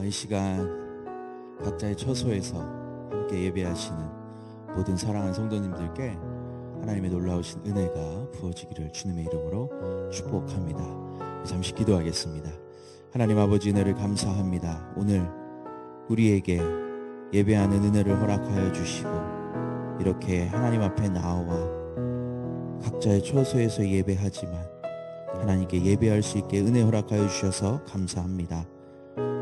이 시간 각자의 처소에서 함께 예배하시는 모든 사랑하는 성도님들께 하나님의 놀라우신 은혜가 부어지기를 주님의 이름으로 축복합니다. 잠시 기도하겠습니다. 하나님 아버지, 은혜를 감사합니다. 오늘 우리에게 예배하는 은혜를 허락하여 주시고 이렇게 하나님 앞에 나와 각자의 처소에서 예배하지만 하나님께 예배할 수 있게 은혜 허락하여 주셔서 감사합니다.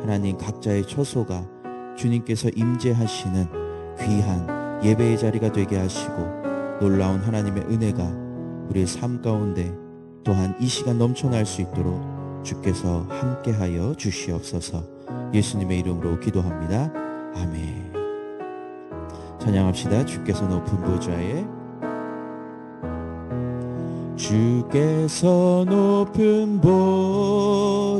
하나님, 각자의 처소가 주님께서 임재하시는 귀한 예배의 자리가 되게 하시고 놀라운 하나님의 은혜가 우리의 삶 가운데 또한 이 시간 넘쳐날 수 있도록 주께서 함께하여 주시옵소서. 예수님의 이름으로 기도합니다. 아멘. 찬양합시다. 주께서 높은 보좌에, 주께서 높은 보좌에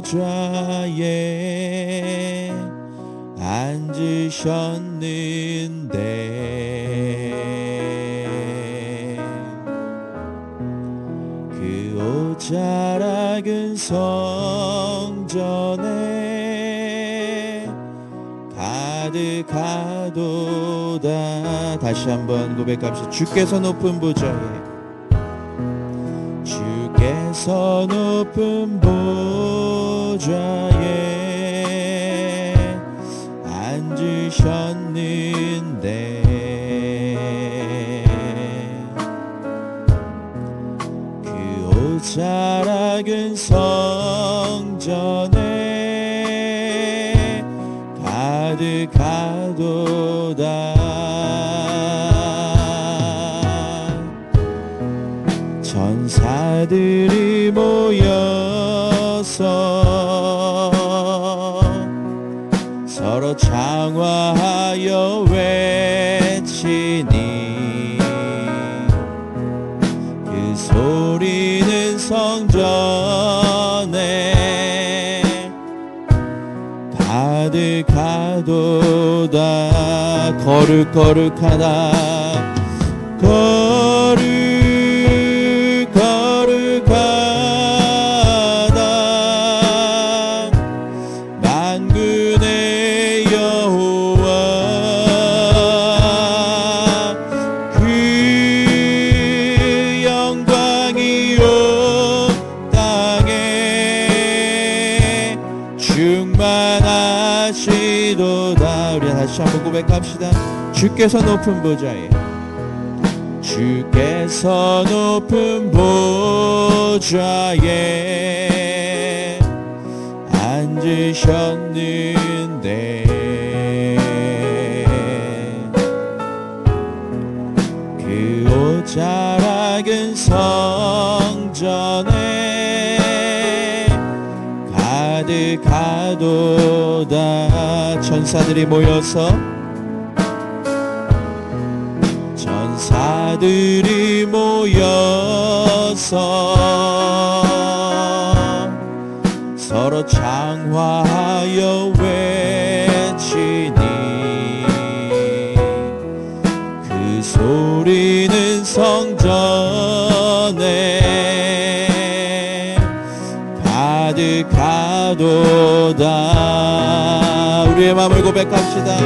앉으셨는데 그 옷 자락은 성전에 가득하도다. 다시 한번 고백합시다. 주께서 높은 보좌에, 주께서 높은 보좌에 앉으셨는데 그 옷 자락은 성전에 가득하도다. 천사들이 모여서 서로 장화하여 외치니 그 소리는 성전에 가득하도다. 거룩거룩하다. 거룩하다. 만군의 여호와, 그 영광이 온 땅에 충만하시도다. 우리 다시 한번 고백합시다. 주께서 높은 보좌에, 주께서 높은 보좌에 앉으셨는데 그 옷 자락은 성전에 가득하도다. 천사들이 모여서, 천사들이 모여서 서로 장화하여 외치니 그 소리는 성전에 가득하도다. 우리의 마음을 고백합시다.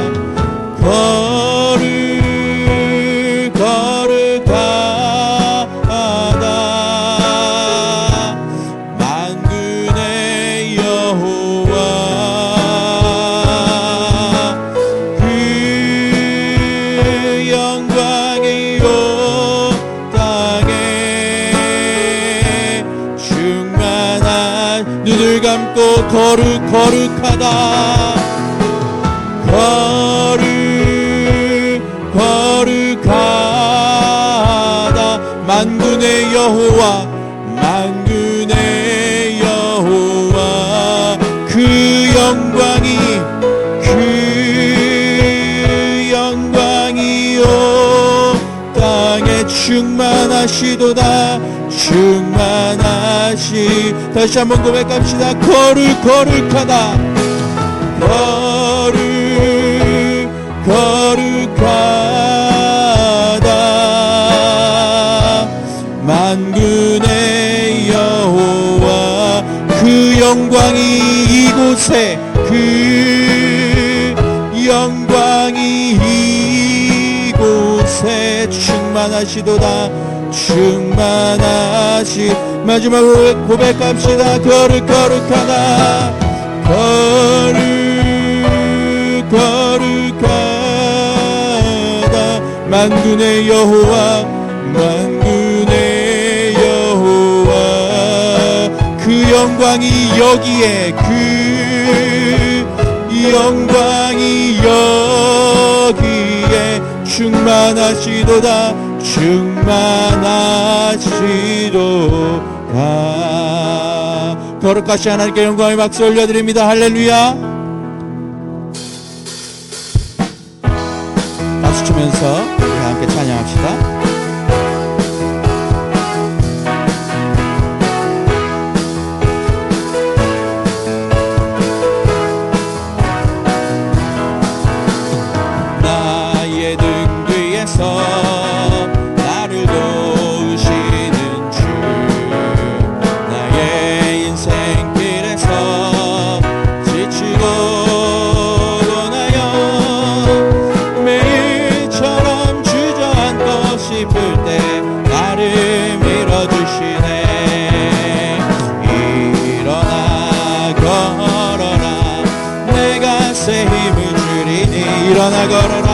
거룩하다. 만군의 여호와, 그 영광이 온 땅에 충만한. 눈을 감고 거룩하다. 거룩하다. 만군의 여호와, 만군의 여호와, 그 영광이 온 땅에 충만하시도다. 다시 한번 고백합시다. 거룩하다. 거룩하다. 만군의 여호와, 그 영광이 이곳 이곳에 그 영광이 이곳에 충만하시도다. 충만하시. 마지막으로 고백합시다. 거룩하다. 거룩하다. 만군의 여호와, 만군의 여호와. 그 영광이 여기에, 그 영광이 여기에 충만하시도다. 충만하시도다. 거룩하신 하나님께 영광의 박수 올려드립니다. 할렐루야. 박수 치면서 우리 함께 찬양합시다. 나의 등 뒤에서 나를 도우시는 주, 나의 인생길에서 지치고 고나요 매일처럼 주저앉고 싶을 때 나를 밀어주시네. 일어나 걸어라, 내가 새 힘을 주리니. 일어나 걸어라,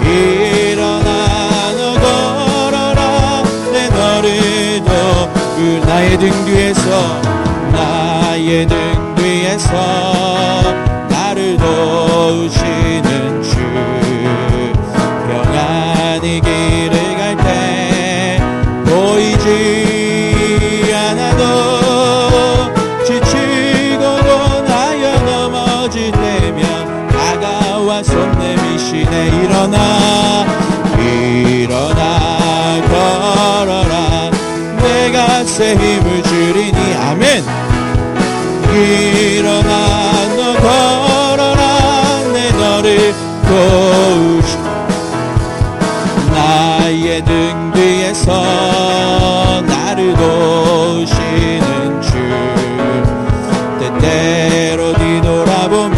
일어나 너 걸어라, 내 너를 도. 그 나의 등 뒤에서, 나의 등 뒤에서 나를 도우시는 주, 평안히 길을 갈 때 보이지 않아도 지치고 고나여 넘어질 때면 다가와 손 내미시네. 일어나 걸어라, 내가 새 힘을 주리니. 아멘. 일어나 너 걸어라, 내 너를 도우시. 나의 등 뒤에서 나를 도우시는 주, 때때로 뒤돌아보면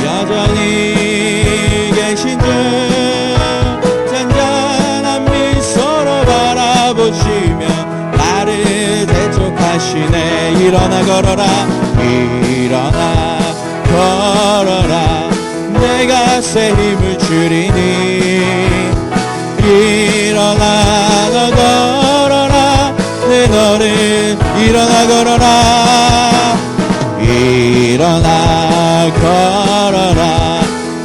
여전히 계신 주, 잔잔한 미소로 바라보시며 나를 대적하시네. 일어나 걸어라, 일어나 걸어라, 내가 새 힘을 주리니. 일어나 너 걸어라, 내 너를. 일어나 걸어라, 일어나 걸어라,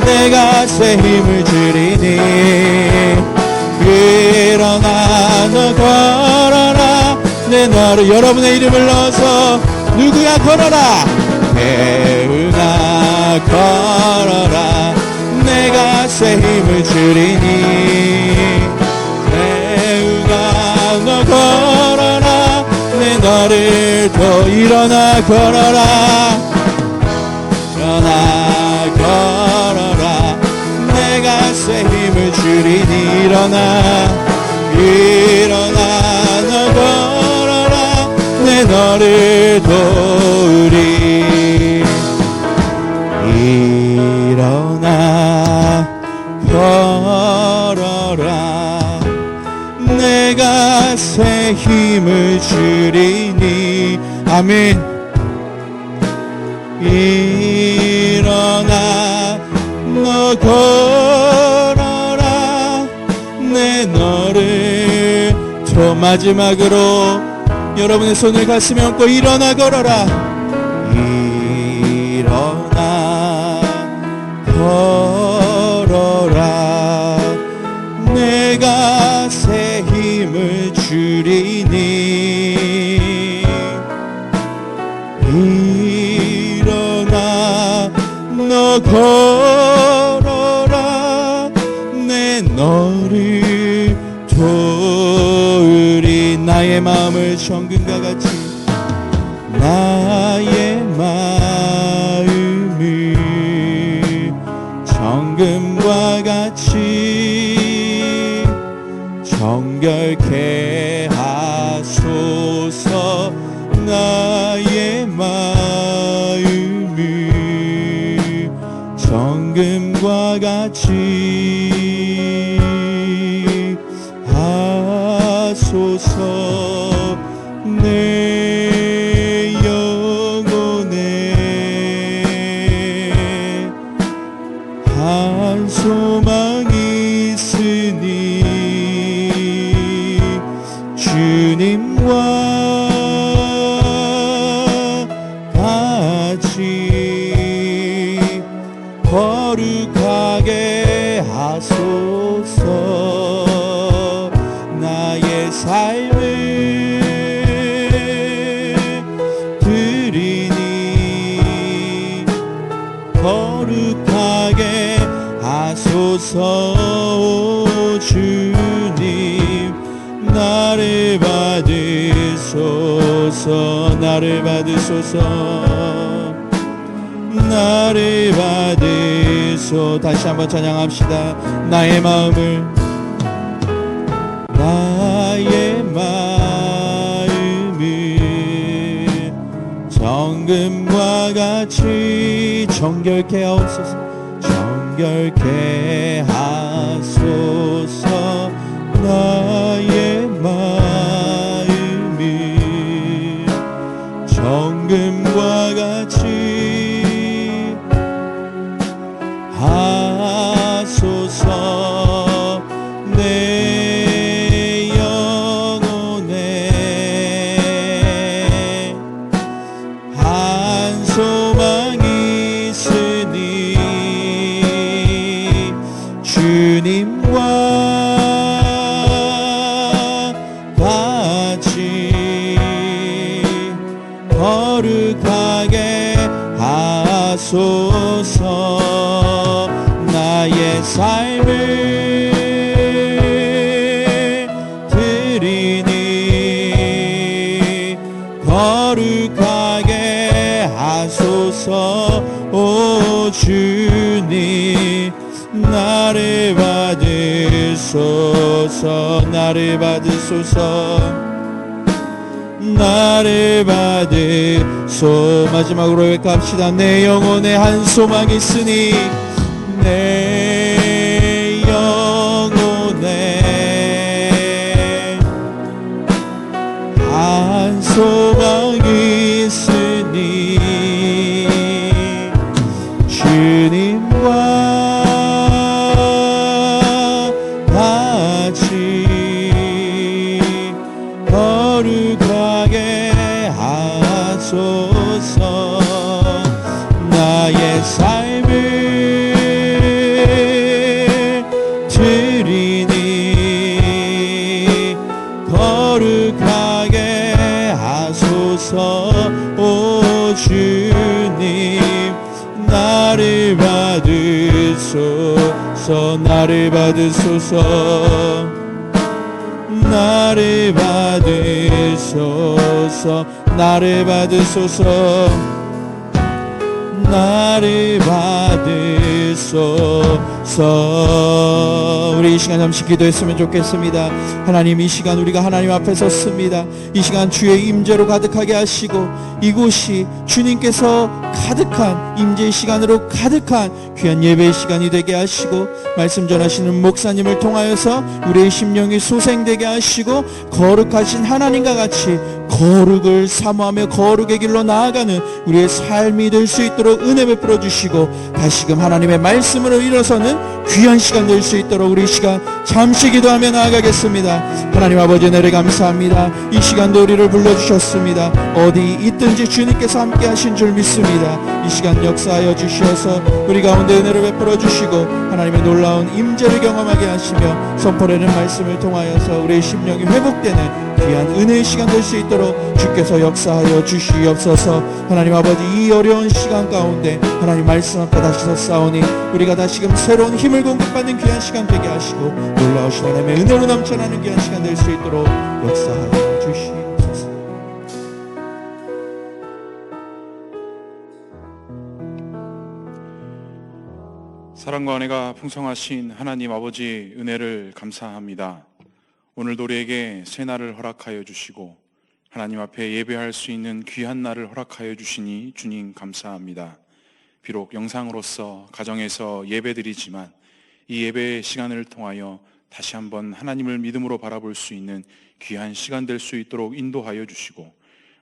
내가 새 힘을 주리니. 일어나 너 걸어라, 내 너를. 여러분의 이름을 넣어서 누구야 걸어라. 태우나 걸어라, 내가 새 힘을 주리니. 태우가 너 걸어라, 내 너를 더. 일어나 걸어라, 일어나 걸어라, 내가 새 힘을 주리니. 일어나 너 걸어라, 내 너를 도우리. 일어나 걸어라, 내가 새 힘을 주리니. 아멘. 일어나 너 걸어라, 내 너를 더. 마지막으로 여러분의 손을 가슴에 얹고 일어나 걸어라. 일어나 걸어라, 내가 새 힘을 주리니. 일어나 너 걸어라, 내 너를 도우리. 나의 마음을 정금과 같이 나 같이 하소서. 내 영혼에 한 소망이 있으니 주님과 같이 거룩하게 하소서. 나의 삶을 드리니 거룩하게 하소서. 오 주님, 나를 받으소서. 나를 받으소서. 나를 받으소. 다시 한번 찬양합시다. 나의 마음을 정금과 같이 정결케 하옵소서. 정결케 하소서. 나의 마음을 정금과 같이 하소서. 내 영혼에 한 소망이 있으니 주님과 같이 거룩하게 하소서. 나의 삶을 드리니 거룩하게 하소서. 오 주님, 나를 받으소서. 나를 받으소서. 나를 받으소. 마지막으로 고백합시다. 내 영혼에 한 소망이 있으니 내 영혼에 한 소망이 있으니 주님과 같이 거룩하게 하소서. 나의 삶을 드리니 거룩하게 하소서. 오 주님, 나를 받으소서. 나를 받으소서. 나를 받으소서. 나를 받으소서. 나를 받으소서. 우리 이 시간 잠시 기도했으면 좋겠습니다. 하나님, 이 시간 우리가 하나님 앞에 섰습니다. 이 시간 주의 임재로 가득하게 하시고 이곳이 주님께서 가득한 임재의 시간으로 가득한 귀한 예배의 시간이 되게 하시고 말씀 전하시는 목사님을 통하여서 우리의 심령이 소생되게 하시고 거룩하신 하나님과 같이 거룩을 사모하며 거룩의 길로 나아가는 우리의 삶이 될 수 있도록 은혜 베풀어 주시고 다시금 하나님의 말씀으로 일어서는 귀한 시간 될 수 있도록 우리 시간 잠시 기도하며 나아가겠습니다. 하나님 아버지, 은혜를 감사합니다. 이 시간도 우리를 불러주셨습니다. 어디 있든지 주님께서 함께 하신 줄 믿습니다. 이 시간 역사하여 주시어서 우리 가운데 은혜를 베풀어 주시고 하나님의 놀라운 임재를 경험하게 하시며 선포되는 말씀을 통하여서 우리의 심령이 회복되는 귀한 은혜의 시간 될 수 있도록 주께서 역사하여 주시옵소서. 하나님 아버지, 이 어려운 시간 가운데 하나님 말씀 앞에 다시 섰사오니 우리가 다시금 새로운 힘을 공급받는 귀한 시간 되게 하시고 놀라우신 하나님의 은혜로 넘쳐나는 귀한 시간 될 수 있도록 역사하여 주시옵소서. 사랑과 은혜가 풍성하신 하나님 아버지, 은혜를 감사합니다. 오늘도 우리에게 새 날을 허락하여 주시고 하나님 앞에 예배할 수 있는 귀한 날을 허락하여 주시니 주님 감사합니다. 비록 영상으로서 가정에서 예배드리지만 이 예배 시간을 통하여 다시 한번 하나님을 믿음으로 바라볼 수 있는 귀한 시간 될 수 있도록 인도하여 주시고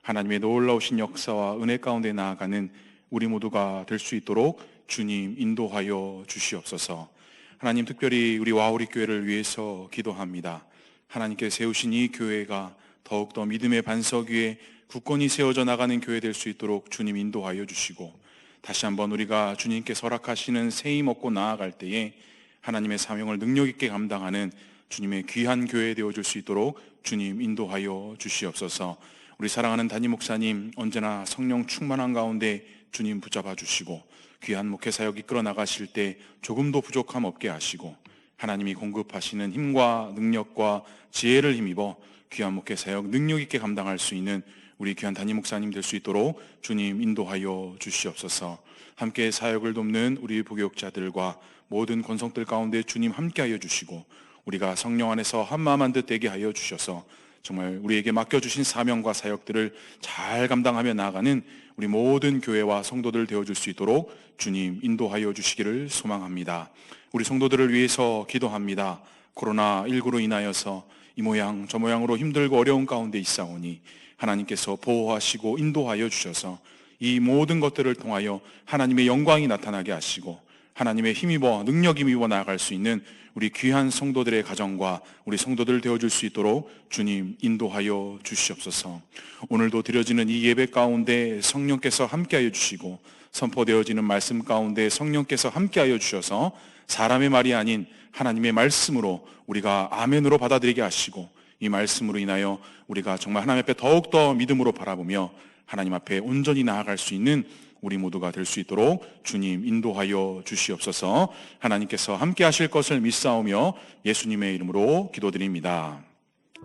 하나님의 놀라우신 역사와 은혜 가운데 나아가는 우리 모두가 될 수 있도록 주님 인도하여 주시옵소서. 하나님, 특별히 우리 와우리 교회를 위해서 기도합니다. 하나님께 세우신 이 교회가 더욱더 믿음의 반석 위에 굳건히 세워져 나가는 교회 될 수 있도록 주님 인도하여 주시고 다시 한번 우리가 주님께서 허락하시는 새힘 얻고 나아갈 때에 하나님의 사명을 능력 있게 감당하는 주님의 귀한 교회 되어줄 수 있도록 주님 인도하여 주시옵소서. 우리 사랑하는 담임 목사님 언제나 성령 충만한 가운데 주님 붙잡아 주시고 귀한 목회 사역 이끌어 나가실 때 조금도 부족함 없게 하시고 하나님이 공급하시는 힘과 능력과 지혜를 힘입어 귀한 목회 사역 능력 있게 감당할 수 있는 우리 귀한 담임 목사님 될 수 있도록 주님 인도하여 주시옵소서. 함께 사역을 돕는 우리 부교육자들과 모든 권성들 가운데 주님 함께하여 주시고 우리가 성령 안에서 한마음 한 듯 되게 하여 주셔서 정말 우리에게 맡겨주신 사명과 사역들을 잘 감당하며 나아가는 우리 모든 교회와 성도들 되어줄 수 있도록 주님 인도하여 주시기를 소망합니다. 우리 성도들을 위해서 기도합니다. 코로나19로 인하여서 이 모양 저 모양으로 힘들고 어려운 가운데 있사오니 하나님께서 보호하시고 인도하여 주셔서 이 모든 것들을 통하여 하나님의 영광이 나타나게 하시고 하나님의 힘입어 능력 힘입어 나아갈 수 있는 우리 귀한 성도들의 가정과 우리 성도들 되어줄 수 있도록 주님 인도하여 주시옵소서. 오늘도 드려지는 이 예배 가운데 성령께서 함께하여 주시고 선포되어지는 말씀 가운데 성령께서 함께하여 주셔서 사람의 말이 아닌 하나님의 말씀으로 우리가 아멘으로 받아들이게 하시고 이 말씀으로 인하여 우리가 정말 하나님 앞에 더욱더 믿음으로 바라보며 하나님 앞에 온전히 나아갈 수 있는 우리 모두가 될 수 있도록 주님 인도하여 주시옵소서. 하나님께서 함께 하실 것을 믿사오며 예수님의 이름으로 기도드립니다.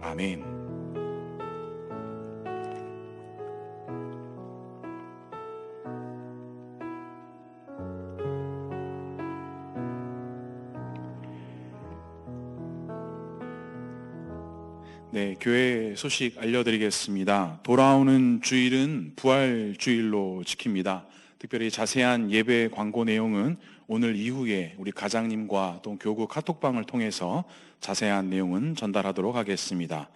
아멘. 네, 교회 소식 알려드리겠습니다. 돌아오는 주일은 부활주일로 지킵니다. 특별히 자세한 예배 광고 내용은 오늘 이후에 우리 가장님과 또 교구 카톡방을 통해서 자세한 내용은 전달하도록 하겠습니다.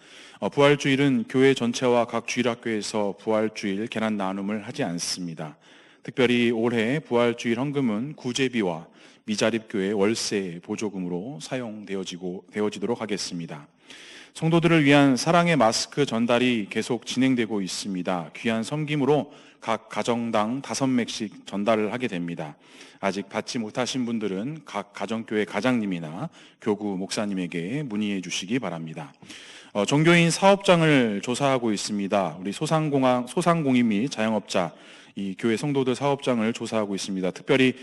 부활주일은 교회 전체와 각 주일학교에서 부활주일 계란 나눔을 하지 않습니다. 특별히 올해 부활주일 헌금은 구제비와 미자립교회 월세 보조금으로 사용되어지도록 하겠습니다. 성도들을 위한 사랑의 마스크 전달이 계속 진행되고 있습니다. 귀한 섬김으로 각 가정당 5맥씩 전달을 하게 됩니다. 아직 받지 못하신 분들은 각 가정교회 가장님이나 교구 목사님에게 문의해 주시기 바랍니다. 종교인 사업장을 조사하고 있습니다. 우리 소상공인 및 자영업자 이 교회 성도들 사업장을 조사하고 있습니다. 특별히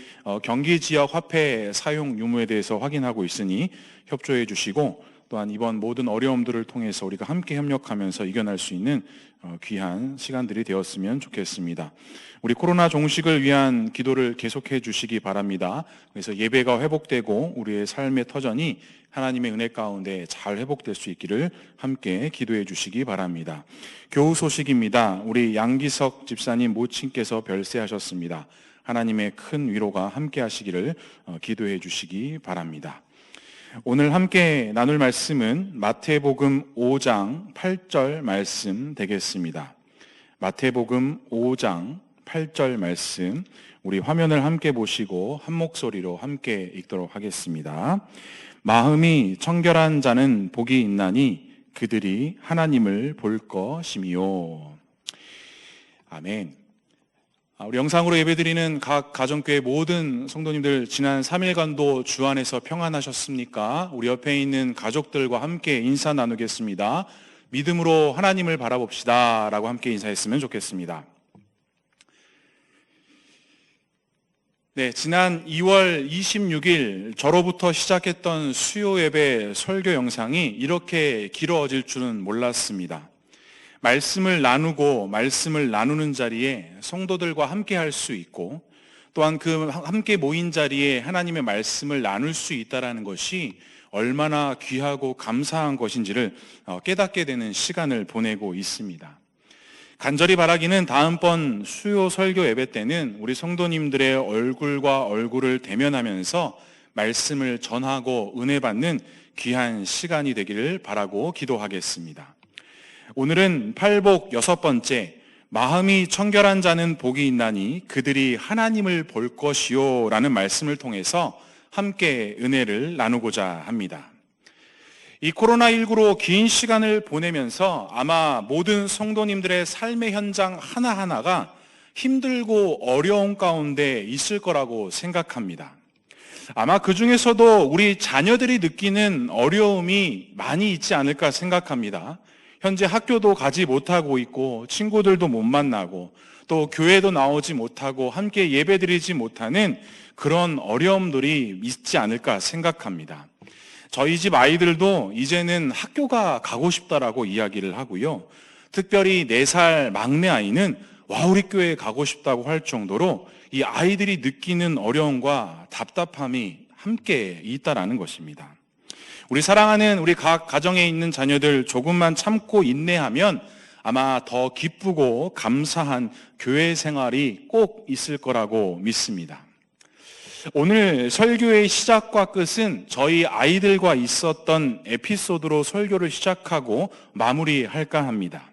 경기 지역 화폐 사용 유무에 대해서 확인하고 있으니 협조해 주시고 또한 이번 모든 어려움들을 통해서 우리가 함께 협력하면서 이겨낼 수 있는 귀한 시간들이 되었으면 좋겠습니다. 우리 코로나 종식을 위한 기도를 계속해 주시기 바랍니다. 그래서 예배가 회복되고 우리의 삶의 터전이 하나님의 은혜 가운데 잘 회복될 수 있기를 함께 기도해 주시기 바랍니다. 교우 소식입니다. 우리 양기석 집사님 모친께서 별세하셨습니다. 하나님의 큰 위로가 함께 하시기를 기도해 주시기 바랍니다. 오늘 함께 나눌 말씀은 마태복음 5장 8절 말씀 되겠습니다. 마태복음 5장 8절 말씀, 우리 화면을 함께 보시고 한 목소리로 함께 읽도록 하겠습니다. 마음이 청결한 자는 복이 있나니 그들이 하나님을 볼 것이미요. 아멘. 우리 영상으로 예배드리는 각 가정교회 모든 성도님들 지난 3일간도 주 안에서 평안하셨습니까? 우리 옆에 있는 가족들과 함께 인사 나누겠습니다. 믿음으로 하나님을 바라봅시다 라고 함께 인사했으면 좋겠습니다. 네, 지난 2월 26일 저로부터 시작했던 수요 예배 설교 영상이 이렇게 길어질 줄은 몰랐습니다. 말씀을 나누고 말씀을 나누는 자리에 성도들과 함께 할 수 있고 또한 그 함께 모인 자리에 하나님의 말씀을 나눌 수 있다는 것이 얼마나 귀하고 감사한 것인지를 깨닫게 되는 시간을 보내고 있습니다. 간절히 바라기는 다음번 수요 설교 예배 때는 우리 성도님들의 얼굴과 얼굴을 대면하면서 말씀을 전하고 은혜 받는 귀한 시간이 되기를 바라고 기도하겠습니다. 오늘은 팔복 6번째, 마음이 청결한 자는 복이 있나니 그들이 하나님을 볼 것이요 라는 말씀을 통해서 함께 은혜를 나누고자 합니다. 이 코로나19로 긴 시간을 보내면서 아마 모든 성도님들의 삶의 현장 하나하나가 힘들고 어려운 가운데 있을 거라고 생각합니다. 아마 그 중에서도 우리 자녀들이 느끼는 어려움이 많이 있지 않을까 생각합니다. 현재 학교도 가지 못하고 있고 친구들도 못 만나고 또 교회도 나오지 못하고 함께 예배드리지 못하는 그런 어려움들이 있지 않을까 생각합니다. 저희 집 아이들도 이제는 학교가 가고 싶다라고 이야기를 하고요. 특별히 4살 막내 아이는 와 우리 교회에 가고 싶다고 할 정도로 이 아이들이 느끼는 어려움과 답답함이 함께 있다라는 것입니다. 우리 사랑하는 우리 각 가정에 있는 자녀들 조금만 참고 인내하면 아마 더 기쁘고 감사한 교회 생활이 꼭 있을 거라고 믿습니다. 오늘 설교의 시작과 끝은 저희 아이들과 있었던 에피소드로 설교를 시작하고 마무리할까 합니다.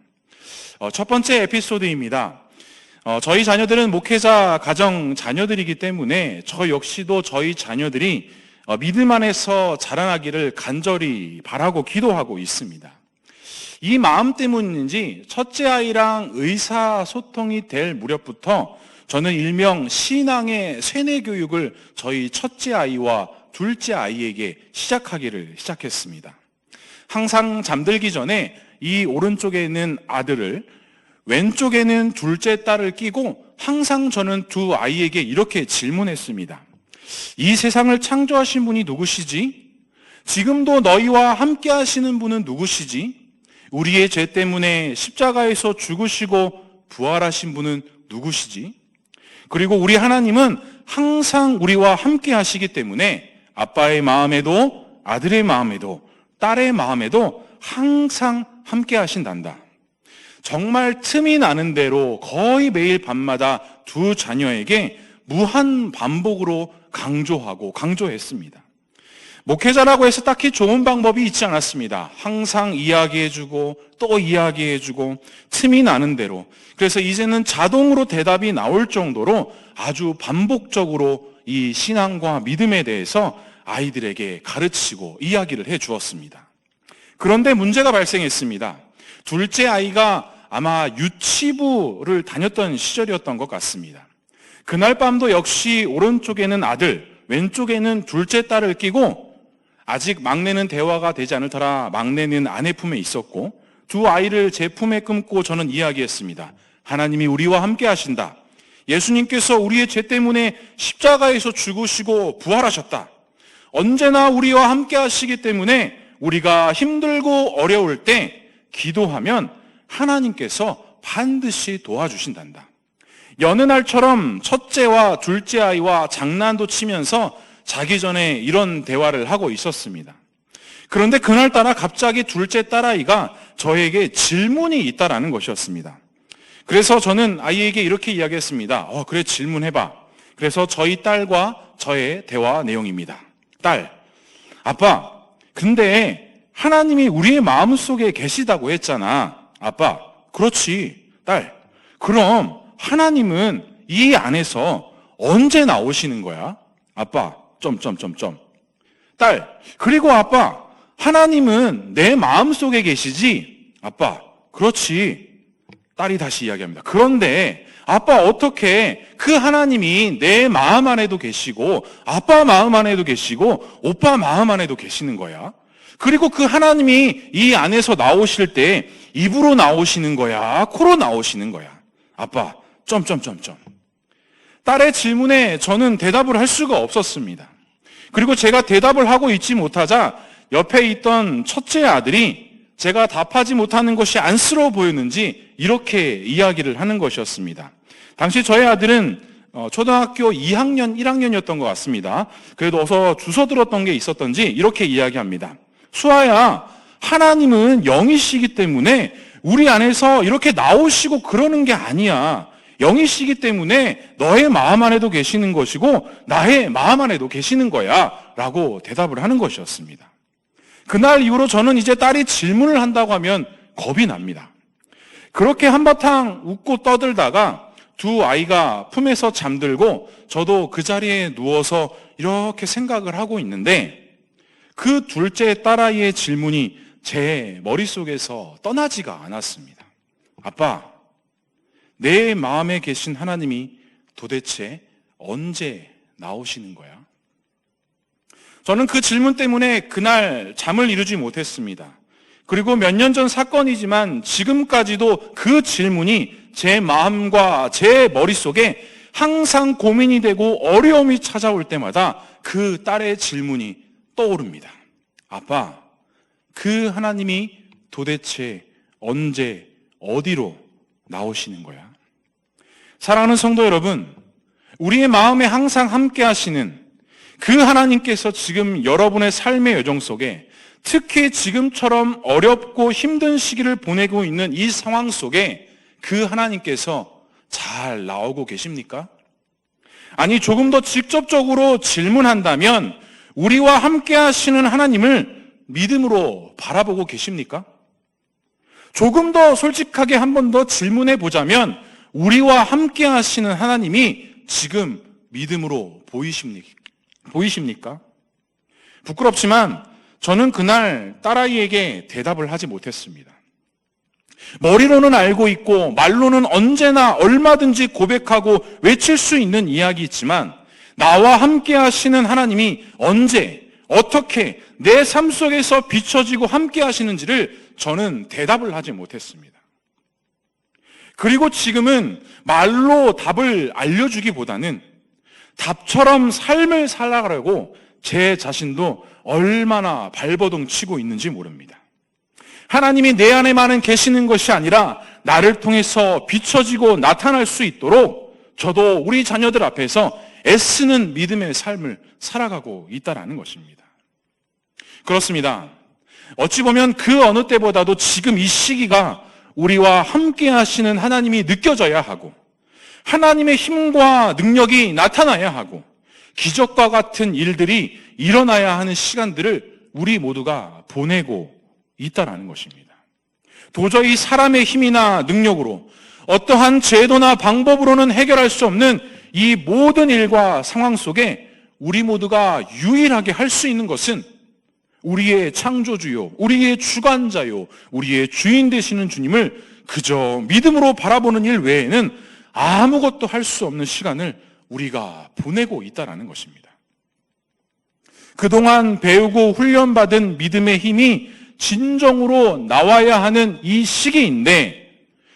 첫 번째 에피소드입니다. 저희 자녀들은 목회자 가정 자녀들이기 때문에 저 역시도 저희 자녀들이 믿음 안에서 자라나기를 간절히 바라고 기도하고 있습니다. 이 마음 때문인지 첫째 아이랑 의사소통이 될 무렵부터 저는 일명 신앙의 세뇌 교육을 저희 첫째 아이와 둘째 아이에게 시작했습니다. 항상 잠들기 전에 이 오른쪽에는 아들을 왼쪽에는 둘째 딸을 끼고 항상 저는 두 아이에게 이렇게 질문했습니다. 이 세상을 창조하신 분이 누구시지? 지금도 너희와 함께 하시는 분은 누구시지? 우리의 죄 때문에 십자가에서 죽으시고 부활하신 분은 누구시지? 그리고 우리 하나님은 항상 우리와 함께 하시기 때문에 아빠의 마음에도 아들의 마음에도 딸의 마음에도 항상 함께 하신단다. 정말 틈이 나는 대로 거의 매일 밤마다 두 자녀에게 무한 반복으로 강조했습니다. 목회자라고 해서 딱히 좋은 방법이 있지 않았습니다. 항상 이야기해주고 또 이야기해주고 틈이 나는 대로. 그래서 이제는 자동으로 대답이 나올 정도로 아주 반복적으로 이 신앙과 믿음에 대해서 아이들에게 가르치고 이야기를 해주었습니다. 그런데 문제가 발생했습니다. 둘째 아이가 아마 유치부를 다녔던 시절이었던 것 같습니다. 그날 밤도 역시 오른쪽에는 아들, 왼쪽에는 둘째 딸을 끼고 아직 막내는 대화가 되지 않을 터라 막내는 아내 품에 있었고 두 아이를 제 품에 품고 저는 이야기했습니다. 하나님이 우리와 함께 하신다. 예수님께서 우리의 죄 때문에 십자가에서 죽으시고 부활하셨다. 언제나 우리와 함께 하시기 때문에 우리가 힘들고 어려울 때 기도하면 하나님께서 반드시 도와주신단다. 여느 날처럼 첫째와 둘째 아이와 장난도 치면서 자기 전에 이런 대화를 하고 있었습니다. 그런데 그날따라 갑자기 둘째 딸아이가 저에게 질문이 있다라는 것이었습니다. 그래서 저는 아이에게 이렇게 이야기했습니다. 그래 질문해봐. 그래서 저희 딸과 저의 대화 내용입니다. 딸, 아빠, 근데 하나님이 우리의 마음속에 계시다고 했잖아. 아빠, 그렇지. 딸, 그럼 하나님은 이 안에서 언제 나오시는 거야? 아빠, 딸, 그리고 아빠, 하나님은 내 마음속에 계시지? 아빠, 그렇지. 딸이 다시 이야기합니다. 그런데 아빠 어떻게 그 하나님이 내 마음 안에도 계시고 아빠 마음 안에도 계시고 오빠 마음 안에도 계시는 거야? 그리고 그 하나님이 이 안에서 나오실 때 입으로 나오시는 거야? 코로 나오시는 거야? 아빠, 딸의 질문에 저는 대답을 할 수가 없었습니다. 그리고 제가 대답을 하고 있지 못하자 옆에 있던 첫째 아들이 제가 답하지 못하는 것이 안쓰러워 보였는지 이렇게 이야기를 하는 것이었습니다. 당시 저희 아들은 초등학교 2학년, 1학년이었던 것 같습니다. 그래도 어서 주워 들었던 게 있었던지 이렇게 이야기합니다. 수아야, 하나님은 영이시기 때문에 우리 안에서 이렇게 나오시고 그러는 게 아니야. 영이시기 때문에 너의 마음 안에도 계시는 것이고 나의 마음 안에도 계시는 거야 라고 대답을 하는 것이었습니다. 그날 이후로 저는 이제 딸이 질문을 한다고 하면 겁이 납니다. 그렇게 한바탕 웃고 떠들다가 두 아이가 품에서 잠들고 저도 그 자리에 누워서 이렇게 생각을 하고 있는데 그 둘째 딸아이의 질문이 제 머릿속에서 떠나지가 않았습니다. 아빠, 내 마음에 계신 하나님이 도대체 언제 나오시는 거야? 저는 그 질문 때문에 그날 잠을 이루지 못했습니다. 그리고 몇 년 전 사건이지만 지금까지도 그 질문이 제 마음과 제 머릿속에 항상 고민이 되고 어려움이 찾아올 때마다 그 딸의 질문이 떠오릅니다. 아빠, 그 하나님이 도대체 언제 어디로 나오시는 거야? 사랑하는 성도 여러분, 우리의 마음에 항상 함께 하시는 그 하나님께서 지금 여러분의 삶의 여정 속에 특히 지금처럼 어렵고 힘든 시기를 보내고 있는 이 상황 속에 그 하나님께서 잘 나오고 계십니까? 아니, 조금 더 직접적으로 질문한다면 우리와 함께 하시는 하나님을 믿음으로 바라보고 계십니까? 조금 더 솔직하게 한 번 더 질문해 보자면 우리와 함께 하시는 하나님이 지금 믿음으로 보이십니까? 부끄럽지만 저는 그날 딸아이에게 대답을 하지 못했습니다. 머리로는 알고 있고 말로는 언제나 얼마든지 고백하고 외칠 수 있는 이야기이지만 나와 함께 하시는 하나님이 언제, 어떻게 내 삶 속에서 비춰지고 함께 하시는지를 저는 대답을 하지 못했습니다. 그리고 지금은 말로 답을 알려주기보다는 답처럼 삶을 살아가려고 제 자신도 얼마나 발버둥 치고 있는지 모릅니다. 하나님이 내 안에만 계시는 것이 아니라 나를 통해서 비춰지고 나타날 수 있도록 저도 우리 자녀들 앞에서 애쓰는 믿음의 삶을 살아가고 있다는 것입니다. 그렇습니다. 어찌 보면 그 어느 때보다도 지금 이 시기가 우리와 함께 하시는 하나님이 느껴져야 하고 하나님의 힘과 능력이 나타나야 하고 기적과 같은 일들이 일어나야 하는 시간들을 우리 모두가 보내고 있다는 것입니다. 도저히 사람의 힘이나 능력으로 어떠한 제도나 방법으로는 해결할 수 없는 이 모든 일과 상황 속에 우리 모두가 유일하게 할 수 있는 것은 우리의 창조주요, 우리의 주관자요, 우리의 주인 되시는 주님을 그저 믿음으로 바라보는 일 외에는 아무것도 할 수 없는 시간을 우리가 보내고 있다는 것입니다. 그동안 배우고 훈련받은 믿음의 힘이 진정으로 나와야 하는 이 시기인데,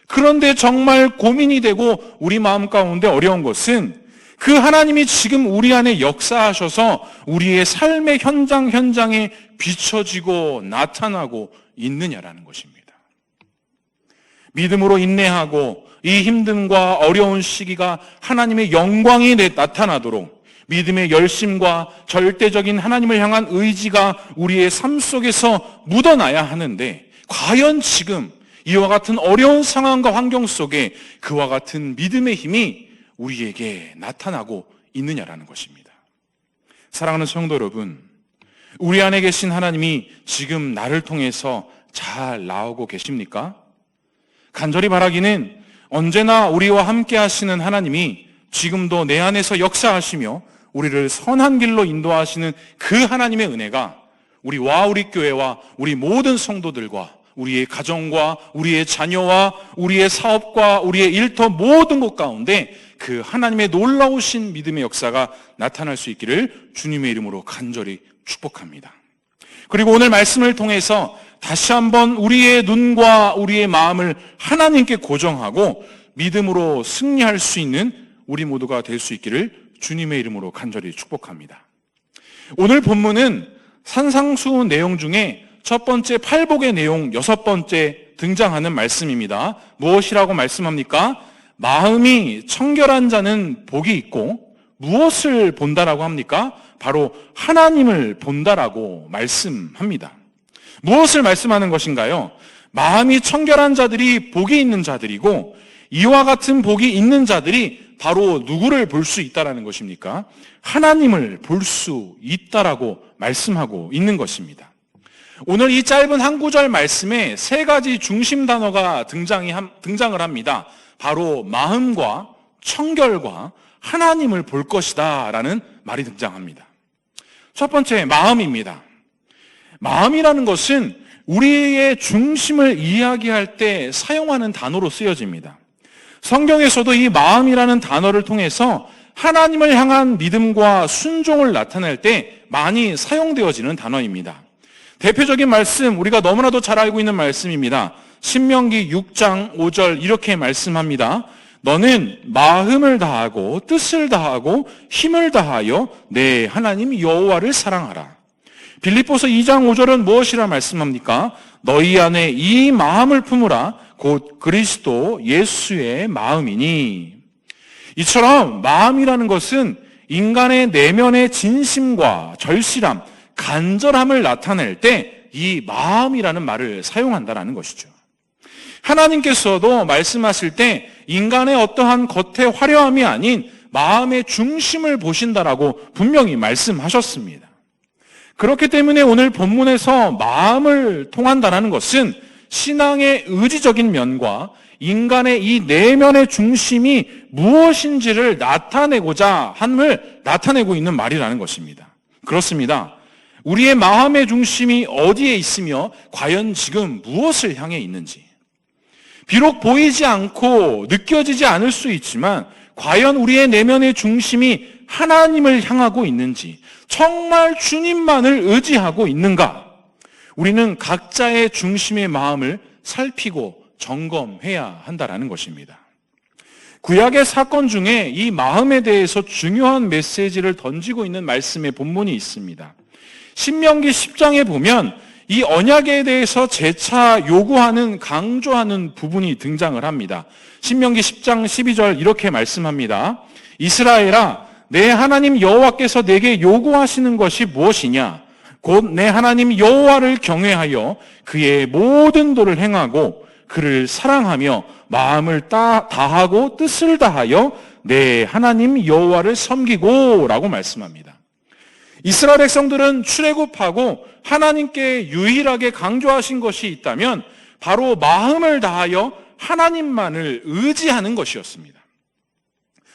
그런데 정말 고민이 되고 우리 마음 가운데 어려운 것은 그 하나님이 지금 우리 안에 역사하셔서 우리의 삶의 현장에 비춰지고 나타나고 있느냐라는 것입니다. 믿음으로 인내하고 이 힘듦과 어려운 시기가 하나님의 영광이 나타나도록 믿음의 열심과 절대적인 하나님을 향한 의지가 우리의 삶 속에서 묻어나야 하는데, 과연 지금 이와 같은 어려운 상황과 환경 속에 그와 같은 믿음의 힘이 우리에게 나타나고 있느냐라는 것입니다. 사랑하는 성도 여러분, 우리 안에 계신 하나님이 지금 나를 통해서 잘 나오고 계십니까? 간절히 바라기는 언제나 우리와 함께 하시는 하나님이 지금도 내 안에서 역사하시며 우리를 선한 길로 인도하시는 그 하나님의 은혜가 우리와 우리 교회와 우리 모든 성도들과 우리의 가정과 우리의 자녀와 우리의 사업과 우리의 일터 모든 것 가운데 그 하나님의 놀라우신 믿음의 역사가 나타날 수 있기를 주님의 이름으로 간절히 축복합니다. 그리고 오늘 말씀을 통해서 다시 한번 우리의 눈과 우리의 마음을 하나님께 고정하고 믿음으로 승리할 수 있는 우리 모두가 될 수 있기를 주님의 이름으로 간절히 축복합니다. 오늘 본문은 산상수 내용 중에 첫 번째 팔복의 내용 6번째 등장하는 말씀입니다. 무엇이라고 말씀합니까? 마음이 청결한 자는 복이 있고 무엇을 본다라고 합니까? 바로 하나님을 본다라고 말씀합니다. 무엇을 말씀하는 것인가요? 마음이 청결한 자들이 복이 있는 자들이고 이와 같은 복이 있는 자들이 바로 누구를 볼 수 있다라는 것입니까? 하나님을 볼 수 있다라고 말씀하고 있는 것입니다. 오늘 이 짧은 한 구절 말씀에 세 가지 중심 단어가 등장을 합니다. 바로 마음과 청결과 하나님을 볼 것이다 라는 말이 등장합니다. 첫 번째, 마음입니다. 마음이라는 것은 우리의 중심을 이야기할 때 사용하는 단어로 쓰여집니다. 성경에서도 이 마음이라는 단어를 통해서 하나님을 향한 믿음과 순종을 나타낼 때 많이 사용되어지는 단어입니다. 대표적인 말씀, 우리가 너무나도 잘 알고 있는 말씀입니다. 신명기 6장 5절 이렇게 말씀합니다. 너는 마음을 다하고 뜻을 다하고 힘을 다하여 내 하나님 여호와를 사랑하라. 빌립보서 2장 5절은 무엇이라 말씀합니까? 너희 안에 이 마음을 품으라. 곧 그리스도 예수의 마음이니. 이처럼 마음이라는 것은 인간의 내면의 진심과 절실함, 간절함을 나타낼 때 이 마음이라는 말을 사용한다는 것이죠. 하나님께서도 말씀하실 때 인간의 어떠한 겉의 화려함이 아닌 마음의 중심을 보신다라고 분명히 말씀하셨습니다. 그렇기 때문에 오늘 본문에서 마음을 통한다는 것은 신앙의 의지적인 면과 인간의 이 내면의 중심이 무엇인지를 나타내고자 함을 나타내고 있는 말이라는 것입니다. 그렇습니다. 우리의 마음의 중심이 어디에 있으며 과연 지금 무엇을 향해 있는지, 비록 보이지 않고 느껴지지 않을 수 있지만 과연 우리의 내면의 중심이 하나님을 향하고 있는지, 정말 주님만을 의지하고 있는가? 우리는 각자의 중심의 마음을 살피고 점검해야 한다는 것입니다. 구약의 사건 중에 이 마음에 대해서 중요한 메시지를 던지고 있는 말씀의 본문이 있습니다. 신명기 10장에 보면 이 언약에 대해서 재차 요구하는, 강조하는 부분이 등장을 합니다. 신명기 10장 12절 이렇게 말씀합니다. 이스라엘아, 내 하나님 여호와께서 내게 요구하시는 것이 무엇이냐? 곧 내 하나님 여호와를 경외하여 그의 모든 도를 행하고 그를 사랑하며 마음을 다하고 뜻을 다하여 내 하나님 여호와를 섬기고 라고 말씀합니다. 이스라엘 백성들은 출애굽하고 하나님께 유일하게 강조하신 것이 있다면 바로 마음을 다하여 하나님만을 의지하는 것이었습니다.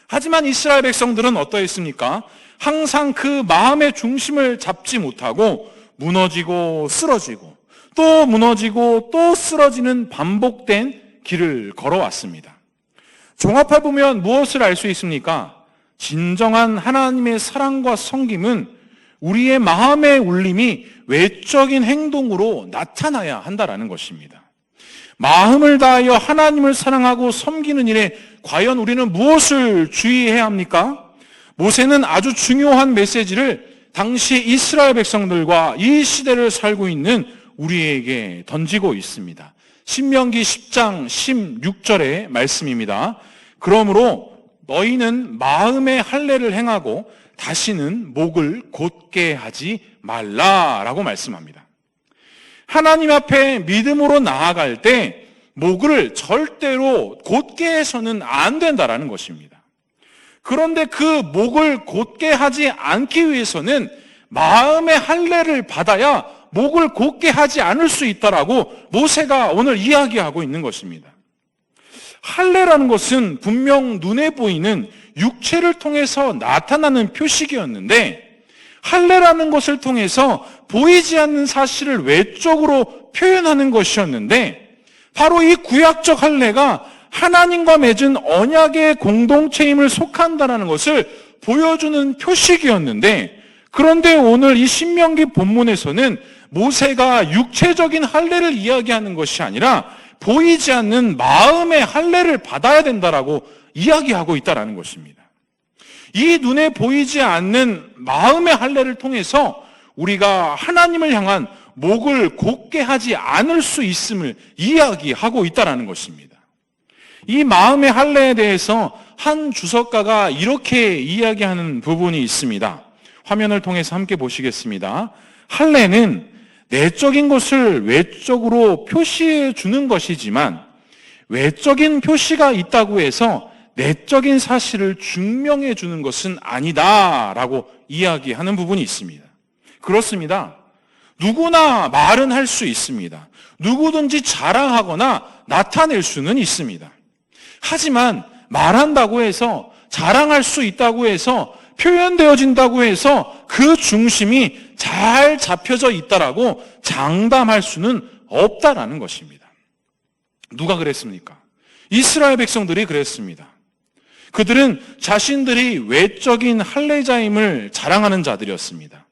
하지만 이스라엘 백성들은 어떠했습니까? 항상 그 마음의 중심을 잡지 못하고 무너지고 쓰러지고 또 무너지고 또 쓰러지는 반복된 길을 걸어왔습니다. 종합해보면 무엇을 알 수 있습니까? 진정한 하나님의 사랑과 섬김은 우리의 마음의 울림이 외적인 행동으로 나타나야 한다는 것입니다. 마음을 다하여 하나님을 사랑하고 섬기는 일에 과연 우리는 무엇을 주의해야 합니까? 모세는 아주 중요한 메시지를 당시 이스라엘 백성들과 이 시대를 살고 있는 우리에게 던지고 있습니다. 신명기 10장 16절의 말씀입니다. 그러므로 너희는 마음의 할례를 행하고 다시는 목을 곧게 하지 말라라고 말씀합니다. 하나님 앞에 믿음으로 나아갈 때 목을 절대로 곧게 해서는 안 된다라는 것입니다. 그런데 그 목을 곧게 하지 않기 위해서는 마음의 할례를 받아야 목을 곧게 하지 않을 수 있다라고 모세가 오늘 이야기하고 있는 것입니다. 할례라는 것은 분명 눈에 보이는 육체를 통해서 나타나는 표식이었는데 할례라는 것을 통해서 보이지 않는 사실을 외적으로 표현하는 것이었는데 바로 이 구약적 할례가 하나님과 맺은 언약의 공동체임을 속한다는 것을 보여주는 표식이었는데 그런데 오늘 이 신명기 본문에서는 모세가 육체적인 할례를 이야기하는 것이 아니라 보이지 않는 마음의 할례를 받아야 된다라고 이야기하고 있다는 것입니다. 이 눈에 보이지 않는 마음의 할례를 통해서 우리가 하나님을 향한 목을 곧게 하지 않을 수 있음을 이야기하고 있다는 것입니다. 이 마음의 할례에 대해서 한 주석가가 이렇게 이야기하는 부분이 있습니다. 화면을 통해서 함께 보시겠습니다. 할례는 내적인 것을 외적으로 표시해 주는 것이지만 외적인 표시가 있다고 해서 내적인 사실을 증명해 주는 것은 아니다라고 이야기하는 부분이 있습니다. 그렇습니다. 누구나 말은 할 수 있습니다. 누구든지 자랑하거나 나타낼 수는 있습니다. 하지만 말한다고 해서, 자랑할 수 있다고 해서, 표현되어진다고 해서 그 중심이 잘 잡혀져 있다라고 장담할 수는 없다라는 것입니다. 누가 그랬습니까? 이스라엘 백성들이 그랬습니다. 그들은 자신들이 외적인 할례자임을 자랑하는 자들이었습니다.